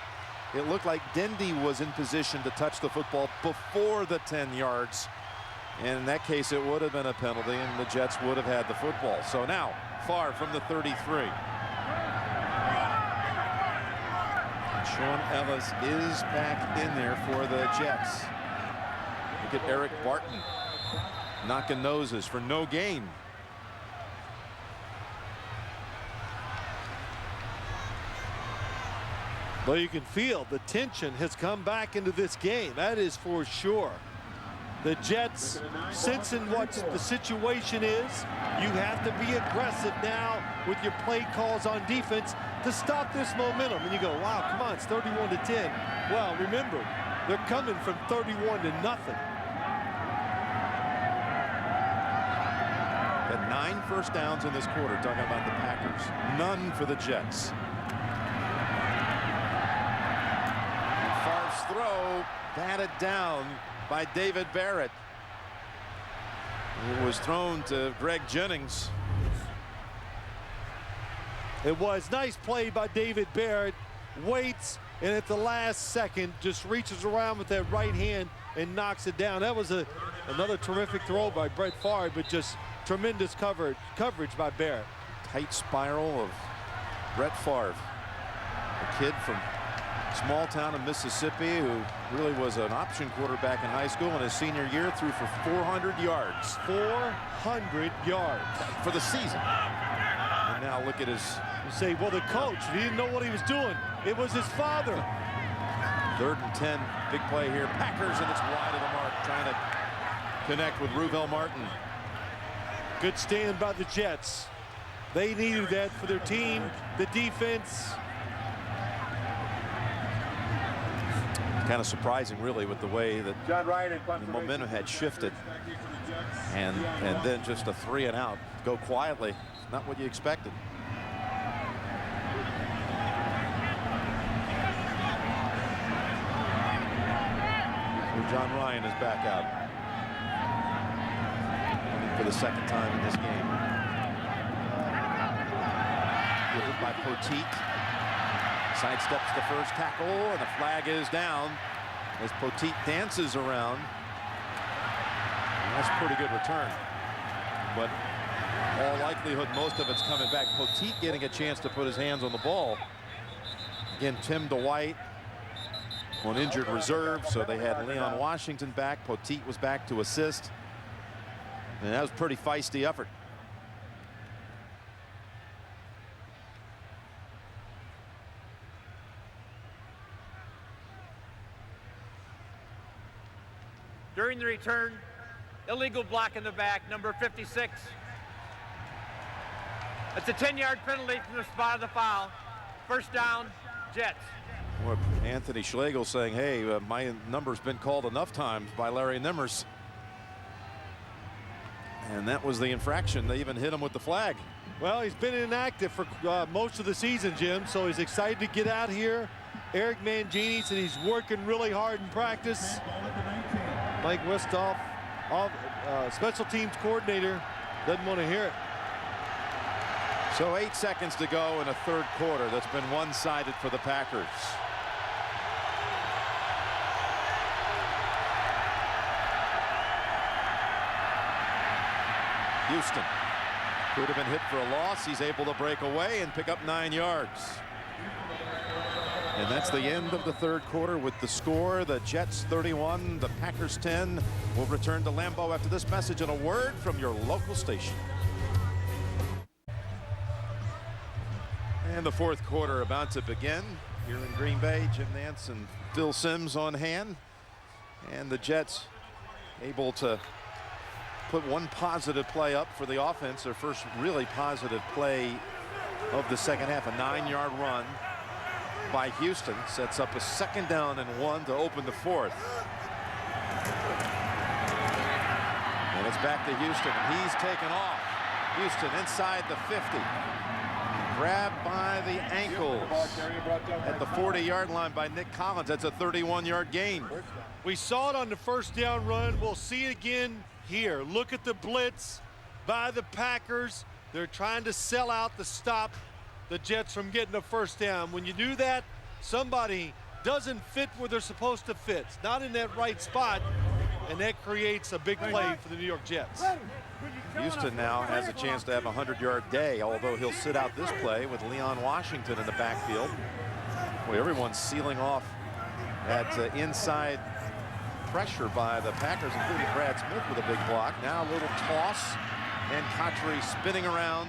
it looked like Dendy was in position to touch the football before the 10 yards. And in that case, it would have been a penalty, and the Jets would have had the football. So now, Favre from the 33. And Sean Ellis is back in there for the Jets. Look at Eric Barton knocking noses for no gain. Well, you can feel the tension has come back into this game. That is for sure. The Jets sensing what the situation is. You have to be aggressive now with your play calls on defense to stop this momentum. And you go, wow, come on, it's 31-10. Well, remember, they're coming from 31-0. Had 9 first downs in this quarter, talking about the Packers. None for the Jets. And Favre's throw batted down by David Barrett. It was thrown to Greg Jennings. It was nice play by David Barrett. Waits, and at the last second just reaches around with that right hand and knocks it down. That was another terrific throw by Brett Favre, but just tremendous coverage by Barrett. Tight spiral of Brett Favre, a kid from small town in Mississippi who really was an option quarterback in high school. In his senior year, threw for 400 yards. 400 yards for the season. And now look at his... You say, well, the coach, he didn't know what he was doing. It was his father. 3rd and 10, big play here. Packers, and it's wide of the mark, trying to connect with Ruvell Martin. Good stand by the Jets. They needed that for their team, the defense. Kind of surprising, really, with the way that the momentum had shifted. And then just a 3 and out. Go quietly. Not what you expected. John Ryan is back out for the 2nd time in this game. Given by Poteet. Sidesteps the first tackle, and the flag is down as Poteet dances around. And that's a pretty good return. But all likelihood, most of it's coming back. Poteet getting a chance to put his hands on the ball. Again, Tim Dwight on injured reserve, so they had Leon Washington back. Poteet was back to assist. And that was a pretty feisty effort. During the return, illegal block in the back, number 56. It's a 10-yard penalty from the spot of the foul. First down, Jets. Well, Anthony Schlegel saying, hey, my number's been called enough times by Larry Nimmers. And that was the infraction. They even hit him with the flag. Well, he's been inactive for most of the season, Jim, so he's excited to get out here. Eric Mangini said he's working really hard in practice. Mike Westhoff, special teams coordinator, doesn't want to hear it. So 8 seconds to go in a third quarter that's been one-sided for the Packers. Houston could have been hit for a loss. He's able to break away and pick up 9 yards. And that's the end of the third quarter with the score. The Jets 31, the Packers 10. We'll return to Lambeau after this message and a word from your local station. And the fourth quarter about to begin here in Green Bay. Jim Nantz and Phil Simms on hand. And the Jets able to put one positive play up for the offense. Their first really positive play of the second half. A 9-yard run by Houston sets up a 2nd down and 1 to open the fourth. And it's back to Houston, and he's taken off. Houston inside the 50. Grabbed by the ankles at the 40-yard line by Nick Collins. That's a 31-yard gain. We saw it on the first down run. We'll see it again here. Look at the blitz by the Packers. They're trying to sell out to stop the Jets from getting a first down. When you do that, somebody doesn't fit where they're supposed to fit. It's not in that right spot, and that creates a big play for the New York Jets. Houston now has a chance to have a 100-yard day, although he'll sit out this play with Leon Washington in the backfield. Boy, everyone's sealing off at inside pressure by the Packers, including Brad Smith with a big block. Now a little toss, and Cotchery spinning around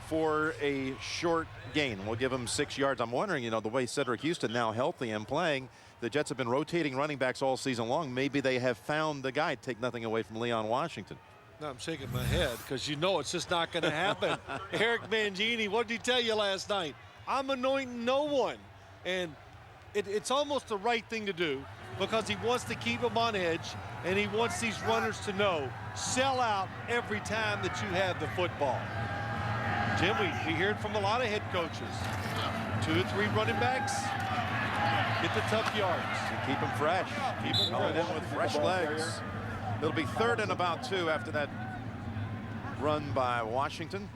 for a short gain. We'll give him 6 yards. I'm wondering, you know, the way Cedric Houston now healthy and playing, the Jets have been rotating running backs all season long. Maybe they have found the guy. Take nothing away from Leon Washington. No, I'm shaking my head because you know it's just not going to happen. Eric Mangini, what did he tell you last night? I'm anointing no one. And it's almost the right thing to do because he wants to keep them on edge, and he wants these runners to know, sell out every time that you have the football. Jim, we hear it from a lot of head coaches. 2 or 3 running backs, get the tough yards. And keep them fresh. Keep them Coming in with fresh legs. It'll be 3rd and about 2 after that run by Washington.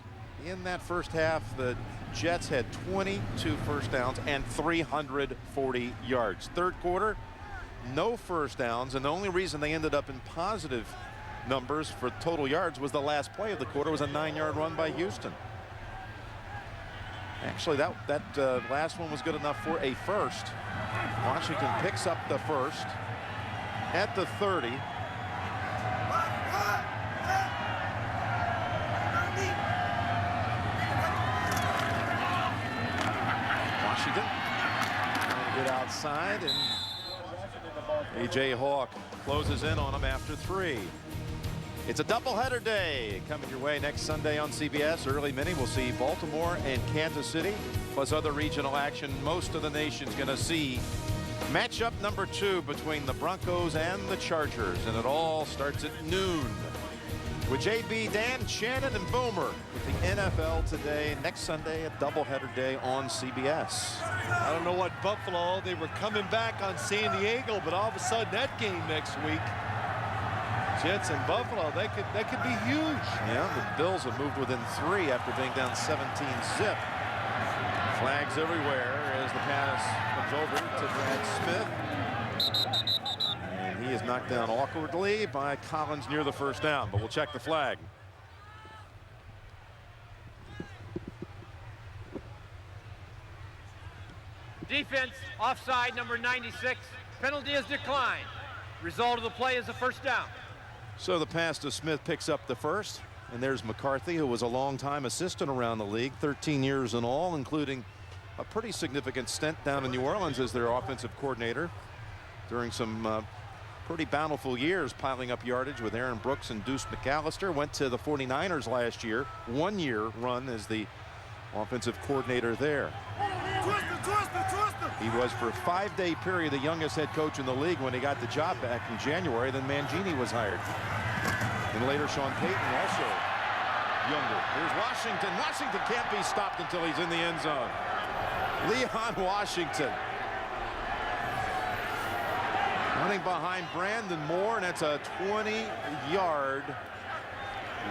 In that first half, the Jets had 22 first downs and 340 yards. Third quarter, no first downs, and the only reason they ended up in positive numbers for total yards was the last play of the quarter was a 9-yard run by Houston. Actually, that last one was good enough for a first. Washington picks up the first at the 30. Washington trying to get outside, and A.J. Hawk closes in on him after 3. It's a doubleheader day coming your way next Sunday on CBS. Early mini, we'll see Baltimore and Kansas City, plus other regional action. Most of the nation's going to see matchup number 2 between the Broncos and the Chargers, and it all starts at noon with JB, Dan, Shannon, and Boomer with the NFL Today next Sunday, a doubleheader day on CBS. I don't know what Buffalo, they were coming back on San Diego, but all of a sudden that game next week, Jets and Buffalo, that could be huge. Yeah, the Bills have moved within 3 after being down 17-zip. Flags everywhere as the pass comes over to Brad Smith. And he is knocked down awkwardly by Collins near the first down, but we'll check the flag. Defense, offside, number 96. Penalty is declined. Result of the play is a first down. So the pass to Smith picks up the first. And there's McCarthy, who was a long-time assistant around the league, 13 years in all, including a pretty significant stint down in New Orleans as their offensive coordinator during some pretty bountiful years piling up yardage with Aaron Brooks and Deuce McAllister. Went to the 49ers last year. 1 year run as the offensive coordinator there. He was for a 5-day period the youngest head coach in the league when he got the job back in January. Then Mangini was hired. And later Sean Payton also younger. Here's Washington. Washington can't be stopped until he's in the end zone. Leon Washington running behind Brandon Moore, and that's a 20-yard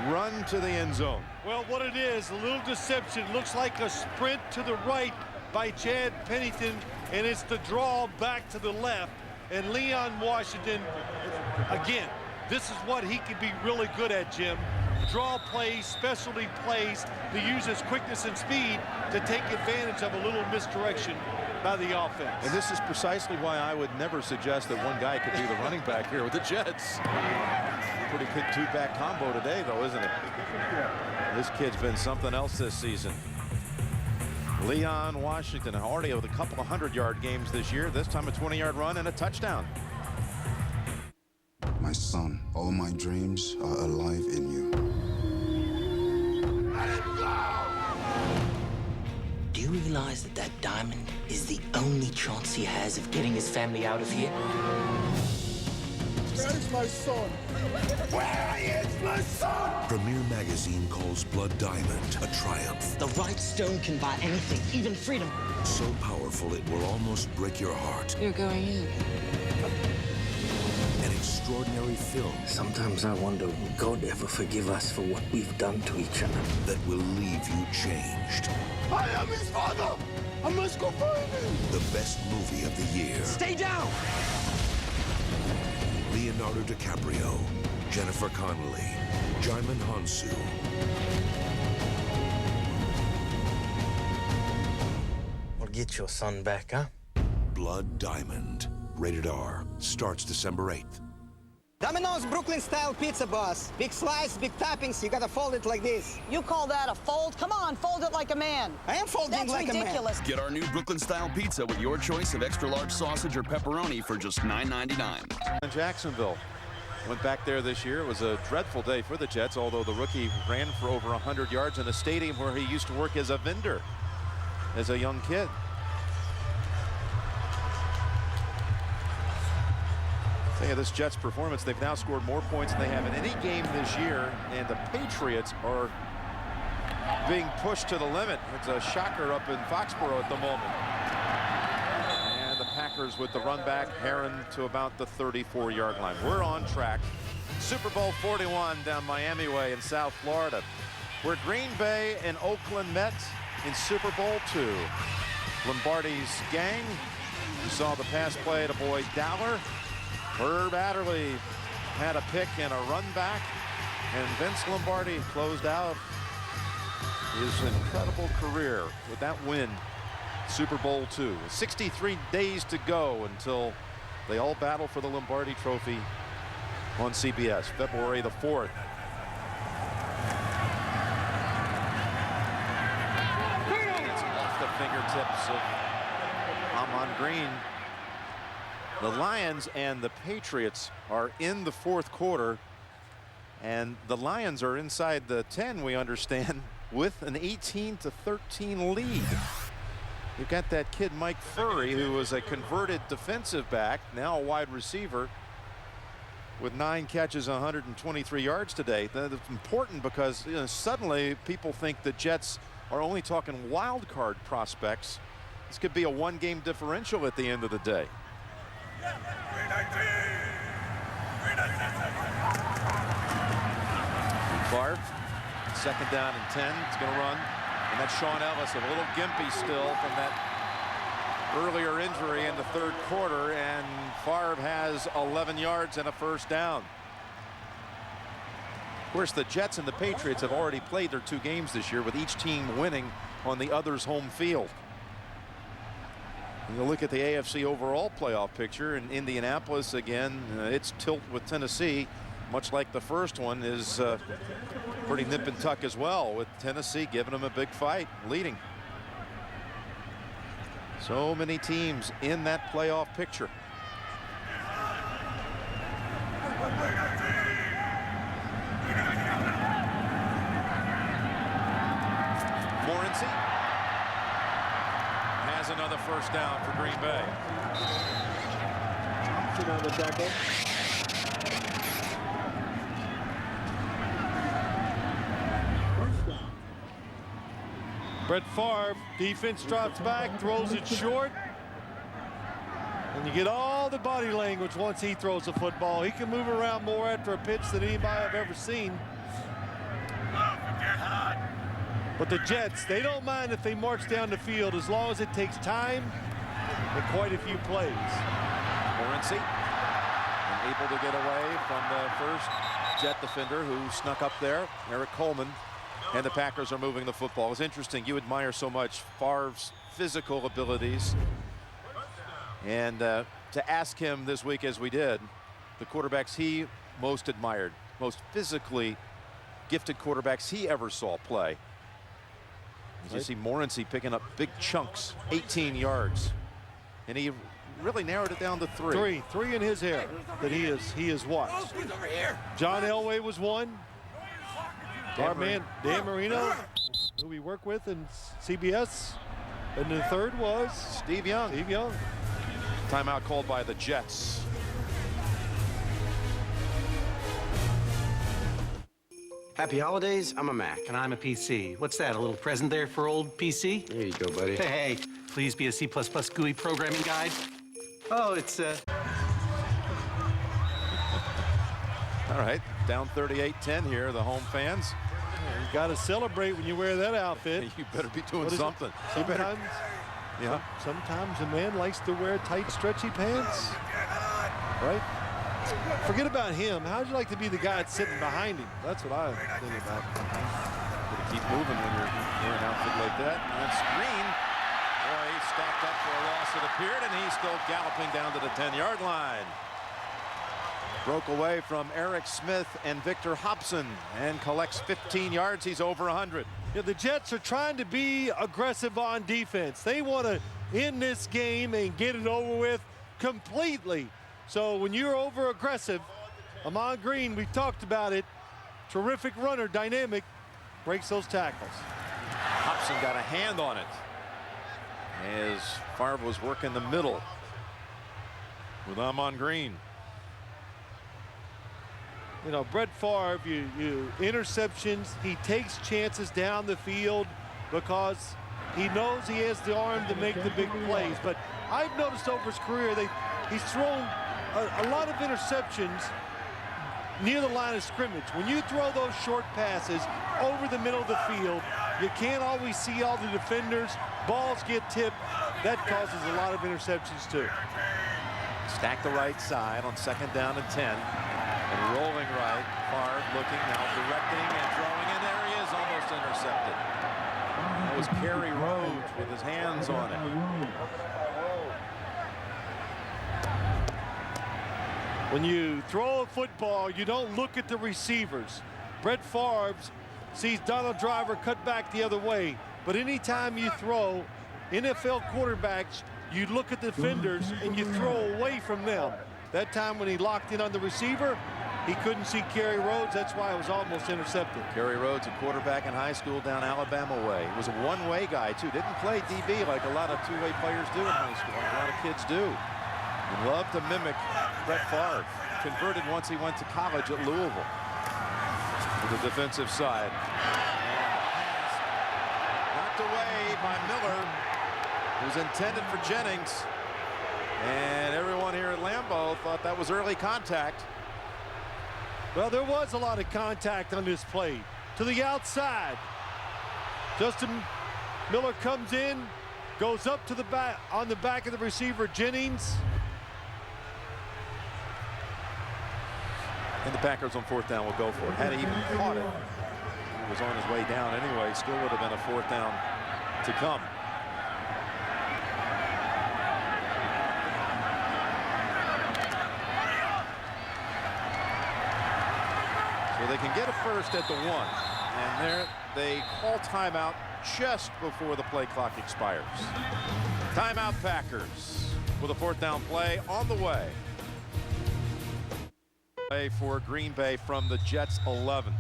run to the end zone. Well, what it is, a little deception. Looks like a sprint to the right by Chad Pennington, and it's the draw back to the left. And Leon Washington, again, this is what he can be really good at, Jim. Draw plays, specialty plays, to use his quickness and speed to take advantage of a little misdirection by the offense. And this is precisely why I would never suggest that one guy could be the running back here with the Jets. Pretty good two-back combo today, though, isn't it? This kid's been something else this season. Leon Washington already with a couple of 100-yard games this year. This time a 20-yard run and a touchdown. My son, all my dreams are alive in you. Let him go! Do you realize that that diamond is the only chance he has of getting his family out of here? That is my son. Where is my son? Premier Magazine calls Blood Diamond a triumph. The right stone can buy anything, even freedom. So powerful it will almost break your heart. You're going in. An extraordinary film. Sometimes I wonder, will God ever forgive us for what we've done to each other? That will leave you changed. I am his father. I must go find him. The best movie of the year. Stay down! Leonardo DiCaprio, Jennifer Connelly, Djimon Hounsou. We'll get your son back, huh? Blood Diamond. Rated R. Starts December 8th. Domino's Brooklyn-style pizza, boss. Big slice, big toppings. You gotta fold it like this. You call that a fold? Come on, fold it like a man. I am folding like a man. That's ridiculous. Get our new Brooklyn-style pizza with your choice of extra-large sausage or pepperoni for just $9.99. In Jacksonville. Went back there this year. It was a dreadful day for the Jets, although the rookie ran for over 100 yards in a stadium where he used to work as a vendor as a young kid. Think of this Jets performance. They've now scored more points than they have in any game this year, and the Patriots are being pushed to the limit. It's a shocker up in Foxborough at the moment. And the Packers with the run back, Herron to about the 34-yard line. We're on track. Super Bowl 41 down Miami way in South Florida, where Green Bay and Oakland met in Super Bowl II. Lombardi's gang. You saw the pass play to Boyd Dowler. Herb Adderley had a pick and a run back, and Vince Lombardi closed out his incredible career with that win. Super Bowl II. 63 days to go until they all battle for the Lombardi Trophy on CBS, February the 4th. It's off the fingertips of Ahman Green. The Lions and the Patriots are in the fourth quarter, and the Lions are inside the 10, we understand, with an 18-13 lead. You've got that kid Mike Furry, who was a converted defensive back, now a wide receiver, with 9 catches, 123 yards today. That's important because suddenly people think the Jets are only talking wild card prospects. This could be a one-game differential at the end of the day. Clark, second down and 10. It's going to run, and that's Sean Ellis, a little gimpy still from that earlier injury in the third quarter, and Favre has 11 yards and a first down. Of course, the Jets and the Patriots have already played their 2 games this year, with each team winning on the other's home field. You look at the AFC overall playoff picture in Indianapolis again. Its tilt with Tennessee, much like the first one, is pretty nip and tuck as well, with Tennessee giving them a big fight, leading. So many teams in that playoff picture. first down for Green Bay. On the tackle. Brett Favre, defense drops back, throws it short. And you get all the body language once he throws the football. He can move around more after a pitch than anybody I've ever seen. But the Jets, they don't mind if they march down the field as long as it takes time and quite a few plays. Morency able to get away from the first Jet defender who snuck up there, Eric Coleman. And the Packers are moving the football. It's interesting. You admire so much Favre's physical abilities. And to ask him this week, as we did, the quarterbacks he most admired, most physically gifted quarterbacks he ever saw play. You see Morency picking up big chunks, 18 yards. And he really narrowed it down to three. Three in his hair that he is watched. John Elway was one. Our man, Dan Marino, who we work with in CBS. And the third was Steve Young. Timeout called by the Jets. Happy holidays. I'm a Mac. And I'm a PC. What's that, a little present there for old PC? There you go, buddy. Hey, please be a C++ GUI programming guide. Oh, it's All right, down 38-10 here, the home fans. You got to celebrate when you wear that outfit. You better be doing something. Sometimes a man likes to wear tight, stretchy pants, right? Forget about him. How'd you like to be the guy that's sitting behind him? That's what I think about. Gotta keep moving when you're wearing an outfit like that. And that's Green. Boy, he stacked up for a loss, it appeared, and he's still galloping down to the 10-yard line. Broke away from Eric Smith and Victor Hobson and collects 15 yards. He's over 100. Yeah, the Jets are trying to be aggressive on defense. They want to end this game and get it over with completely. So when you're over aggressive, Ahman Green, we talked about it, terrific runner, dynamic, breaks those tackles. Hobson got a hand on it as Favre was working the middle with Ahman Green. You know, Brett Favre, you interceptions, he takes chances down the field because he knows he has the arm to make the big plays. But I've noticed over his career he's thrown a lot of interceptions near the line of scrimmage. When you throw those short passes over the middle of the field, you can't always see all the defenders. Balls get tipped. That causes a lot of interceptions too. Stack the right side on 2nd down and 10. And rolling right, Favre looking now, directing and throwing, and there he is, almost intercepted. That was Kerry Rhodes with his hands on it. When you throw a football, you don't look at the receivers. Brett Favre sees Donald Driver cut back the other way. But anytime you throw, NFL quarterbacks, you look at the defenders and you throw away from them. That time when he locked in on the receiver, he couldn't see Kerry Rhodes. That's why it was almost intercepted. Kerry Rhodes, a quarterback in high school down Alabama way. He was a one-way guy, too. Didn't play DB like a lot of two-way players do in high school, like a lot of kids do. He loved to mimic Brett Favre. Converted once he went to college at Louisville. To the defensive side. And knocked away by Miller, who's intended for Jennings. And everyone here at Lambeau thought that was early contact. Well, there was a lot of contact on this play. To the outside. Justin Miller comes in, goes up to the back, on the back of the receiver, Jennings. And the Packers on 4th down will go for it. Had he even caught it, he was on his way down anyway. Still would have been a 4th down to come. So they can get a first at the 1. And there they call timeout just before the play clock expires. Timeout Packers with a 4th down play on the way. For Green Bay from the Jets 11.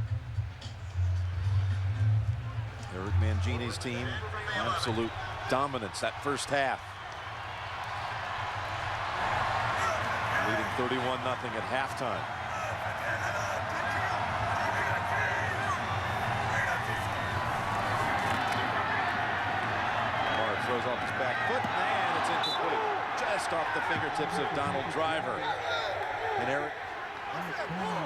Eric Mangini's team, absolute dominance that first half. 31-0 at halftime. Barr throws off his back foot, and it's incomplete. Just off the fingertips of Donald Driver. And Eric.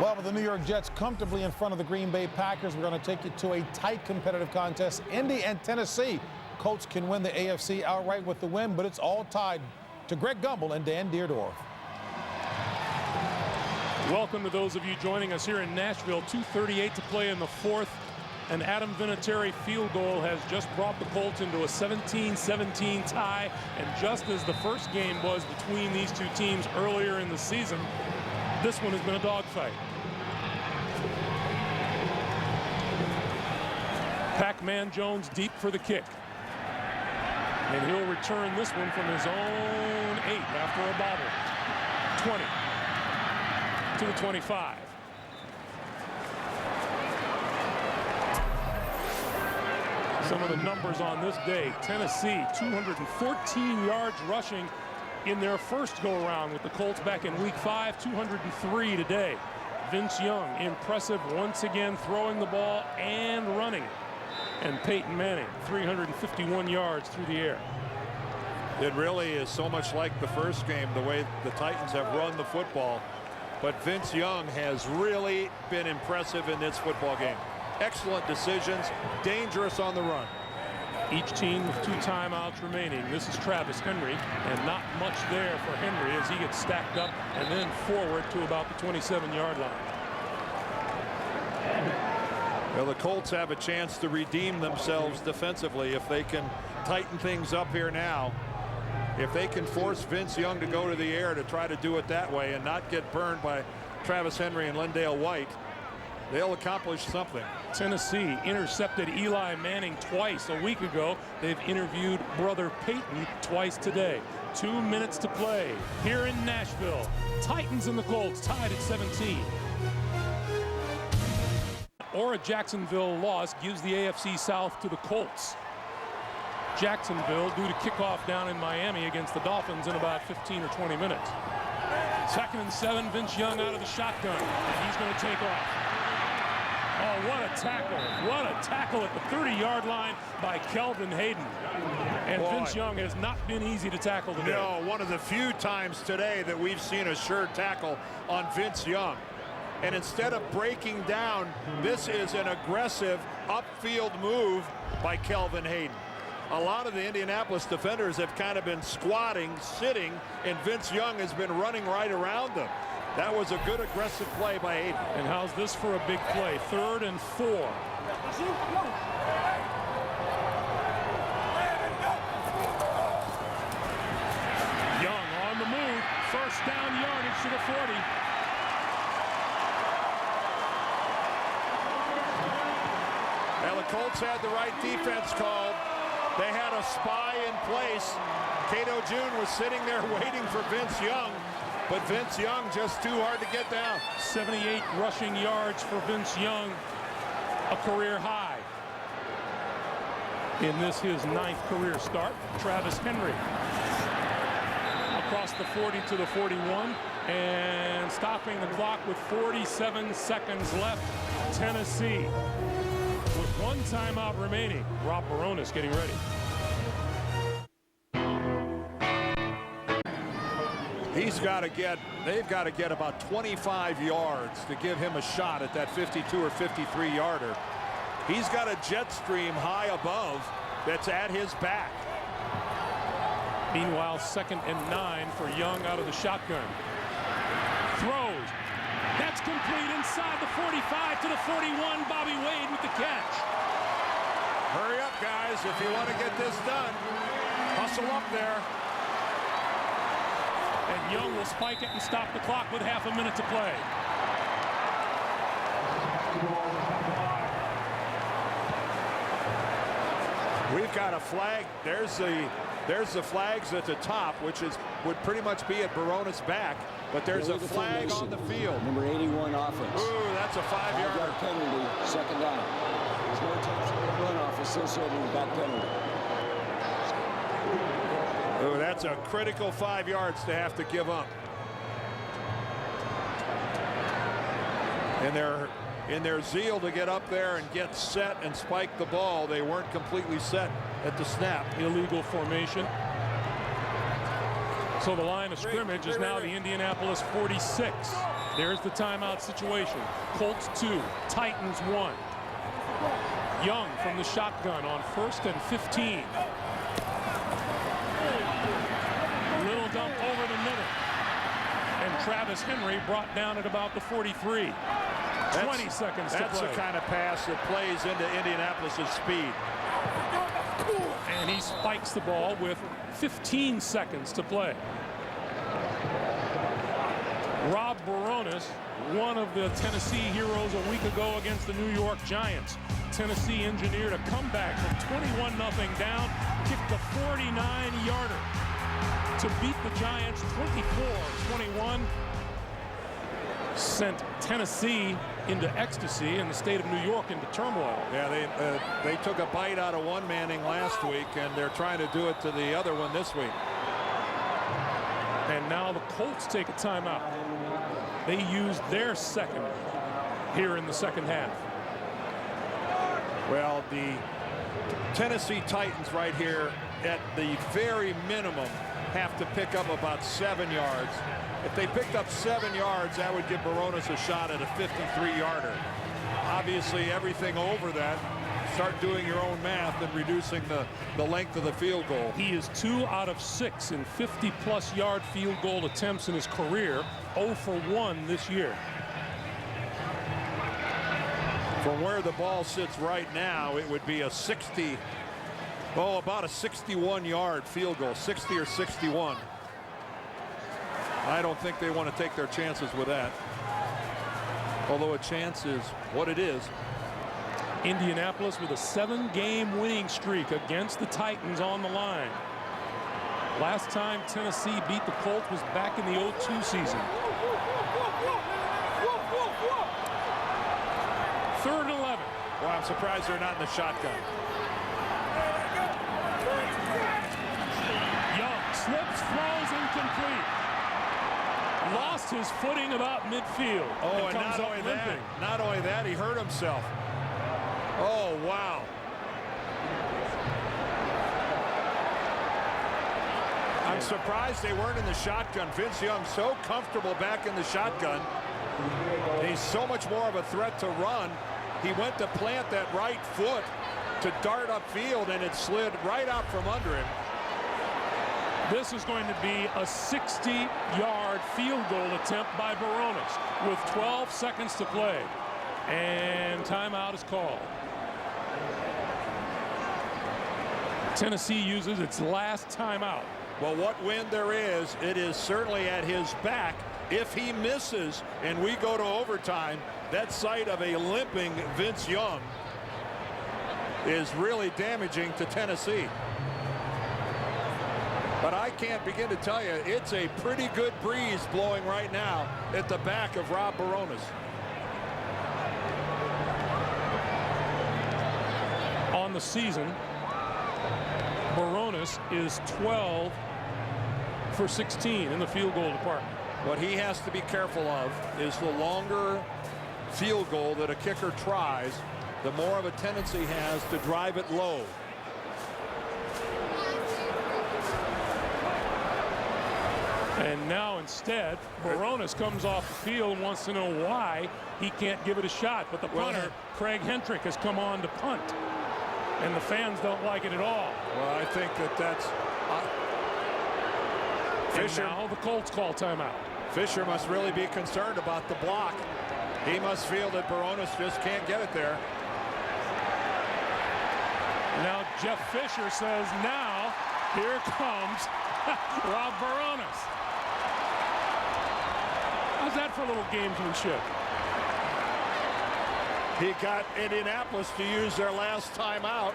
Well, with the New York Jets comfortably in front of the Green Bay Packers, we're going to take you to a tight competitive contest. Indy and Tennessee. Colts can win the AFC outright with the win, but it's all tied. To Greg Gumbel and Dan Deerdorf. Welcome to those of you joining us here in Nashville. 2:38 to play in the fourth. An Adam Vinatieri field goal has just brought the Colts into a 17-17 tie. And just as the first game was between these two teams earlier in the season, this one has been a dogfight. Pac-Man Jones deep for the kick. And he'll return this one from his own 8 after a bobble. 20 to the 25. Some of the numbers on this day. Tennessee, 214 yards rushing in their first go-around with the Colts back in Week 5, 203 today. Vince Young, impressive once again, throwing the ball and running. And Peyton Manning, 351 yards through the air. It really is so much like the first game, the way the Titans have run the football. But Vince Young has really been impressive in this football game. Excellent decisions, dangerous on the run. Each team with 2 timeouts remaining. This is Travis Henry, and not much there for Henry as he gets stacked up and then forward to about the 27-yard line. Well, the Colts have a chance to redeem themselves defensively if they can tighten things up here now. If they can force Vince Young to go to the air to try to do it that way and not get burned by Travis Henry and Lindale White, they'll accomplish something. Tennessee intercepted Eli Manning twice a week ago. They've interviewed brother Peyton twice today. 2 minutes to play here in Nashville. Titans and the Colts tied at 17. Or a Jacksonville loss gives the AFC South to the Colts. Jacksonville due to kickoff down in Miami against the Dolphins in about 15 or 20 minutes. 2nd and 7, Vince Young out of the shotgun, and he's going to take off. Oh, what a tackle. What a tackle at the 30-yard line by Kelvin Hayden. And Boy, Vince Young has not been easy to tackle today. No, one of the few times today that we've seen a sure tackle on Vince Young. And instead of breaking down, this is an aggressive upfield move by Kelvin Hayden. A lot of the Indianapolis defenders have kind of been squatting, sitting, and Vince Young has been running right around them. That was a good aggressive play by Hayden. And how's this for a big play? 3rd and 4. Young on the move. First down yardage to the 40. Now the Colts had the right defense called. They had a spy in place. Cato June was sitting there waiting for Vince Young, but Vince Young just too hard to get down. 78 rushing yards for Vince Young, a career high. In this, his 9th career start. Travis Henry across the 40 to the 41, and stopping the clock with 47 seconds left. Tennessee with 1 timeout remaining. Rob Baronis getting ready. They've got to get about 25 yards to give him a shot at that 52 or 53 yarder. He's got a jet stream high above that's at his back. Meanwhile, 2nd and 9 for Young out of the shotgun. Throws. That's complete inside the 45 to the 41. Bobby Wade with the catch. Hurry up, guys, if you want to get this done. Hustle up there. And Young will spike it and stop the clock with half a minute to play. We've got a flag. There's the flags at the top, which would pretty much be at Baronis' back. But there's a flag on the field. Number 81 offense. Ooh, that's a 5-yarder. Penalty, 2nd down. There's no touchdown runoff associated with that penalty. Ooh, that's a critical 5 yards to have to give up. In their zeal to get up there and get set and spike the ball, they weren't completely set at the snap. Illegal formation. So the line of scrimmage is now the Indianapolis 46. There's the timeout situation. Colts 2, Titans 1. Young from the shotgun on 1st and 15. Little dump over the middle. And Travis Henry brought down at about the 43. 20 seconds to play. That's the kind of pass that plays into Indianapolis's speed. And he spikes the ball with 15 seconds to play. Rob Baronis, one of the Tennessee heroes a week ago against the New York Giants. Tennessee engineered a comeback from 21-0 down, kicked a 49-yarder to beat the Giants 24-21. Sent Tennessee into ecstasy and the state of New York into turmoil. Yeah, they took a bite out of one Manning last week, and they're trying to do it to the other one this week. And now the Colts take a timeout. They used their second here in the second half. Well, the Tennessee Titans right here at the very minimum have to pick up about 7 yards. If they picked up 7 yards, that would give Baronis a shot at a 53-yarder. Obviously, everything over that, start doing your own math and reducing the length of the field goal. He is 2 out of 6 in 50-plus yard field goal attempts in his career, 0 for 1 this year. From where the ball sits right now, it would be a about a 61-yard field goal, 60 or 61. I don't think they want to take their chances with that. Although a chance is what it is. Indianapolis with a 7-game winning streak against the Titans on the line. Last time Tennessee beat the Colts was back in the 2002 season. 3rd and 11. Well, I'm surprised they're not in the shotgun. Young slips, throws, incomplete. Lost his footing about midfield. Oh, and not only that, he hurt himself. Oh, wow. I'm surprised they weren't in the shotgun. Vince Young so comfortable back in the shotgun. He's so much more of a threat to run. He went to plant that right foot to dart upfield, and it slid right out from under him. This is going to be a 60-yard field goal attempt by Baronis with 12 seconds to play. And timeout is called. Tennessee uses its last timeout. Well, what wind there is, it is certainly at his back. If he misses and we go to overtime, that sight of a limping Vince Young is really damaging to Tennessee. But I can't begin to tell you, it's a pretty good breeze blowing right now at the back of Rob Baronis. On the season, Baronis is 12 for 16 in the field goal department. What he has to be careful of is the longer field goal that a kicker tries, the more of a tendency he has to drive it low. And now instead, Baronis comes off the field and wants to know why he can't give it a shot. But the punter, Craig Hentrick, has come on to punt. And the fans don't like it at all. Well, I think that's... Fisher, and now the Colts call timeout. Fisher must really be concerned about the block. He must feel that Baronis just can't get it there. Now Jeff Fisher says, now here comes Rob Baronis. How's that for a little gamesmanship? He got Indianapolis to use their last timeout.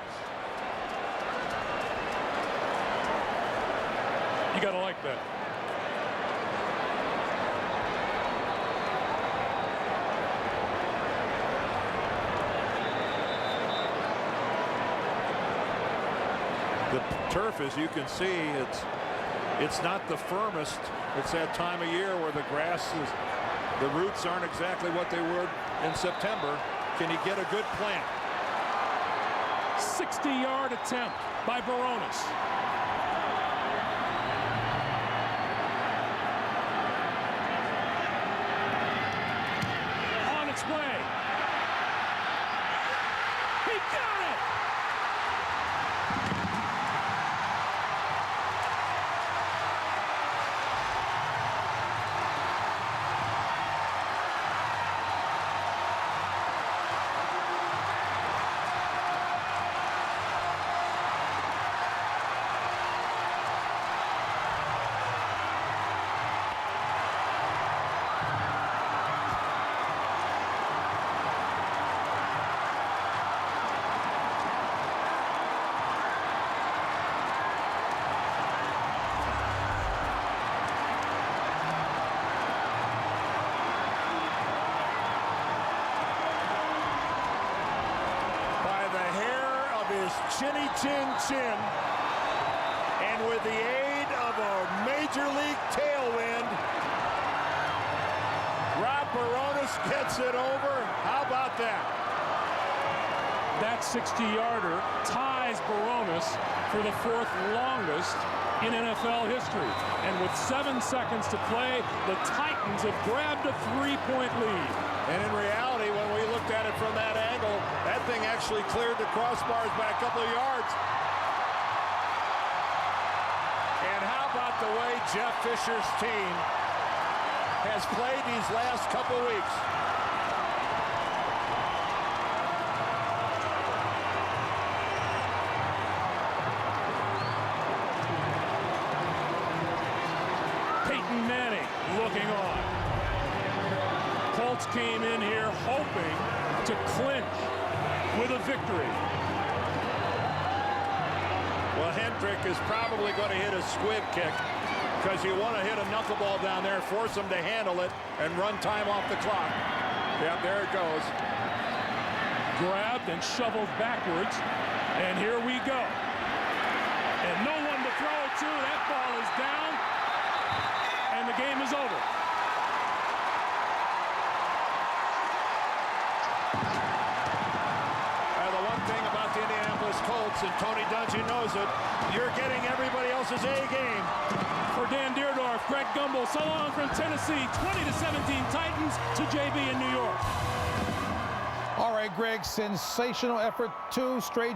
You gotta like that. The turf, as you can see, it's not the firmest. It's that time of year where the grass is, the roots aren't exactly what they were in September. Can he get a good plant? 60-yard attempt by Barones. On its way. He got it! Chinny chin chin, and with the aid of a major league tailwind, Rob Barones gets it over. How about that? That 60-yarder ties Barones for the 4th longest in NFL history. And with 7 seconds to play, the Titans have grabbed a 3-point lead. And in reality, when we looked at it from that angle, that thing actually cleared the crossbars by a couple of yards. And how about the way Jeff Fisher's team has played these last couple weeks? Peyton Manning looking on. Colts came in here hoping to clinch with a victory. Well, Hendrick is probably going to hit a squib kick because you want to hit a knuckleball down there, force him to handle it, and run time off the clock. Yep, there it goes. Grabbed and shoveled backwards, and here we go. And no one to throw it to. That ball is down, and the game is over. Colts, and Tony Dungy knows it. You're getting everybody else's A game. For Dan Deerdorf, Greg Gumbel, so long from Tennessee, 20-17 Titans to JB in New York. All right, Greg, sensational effort, 2 straight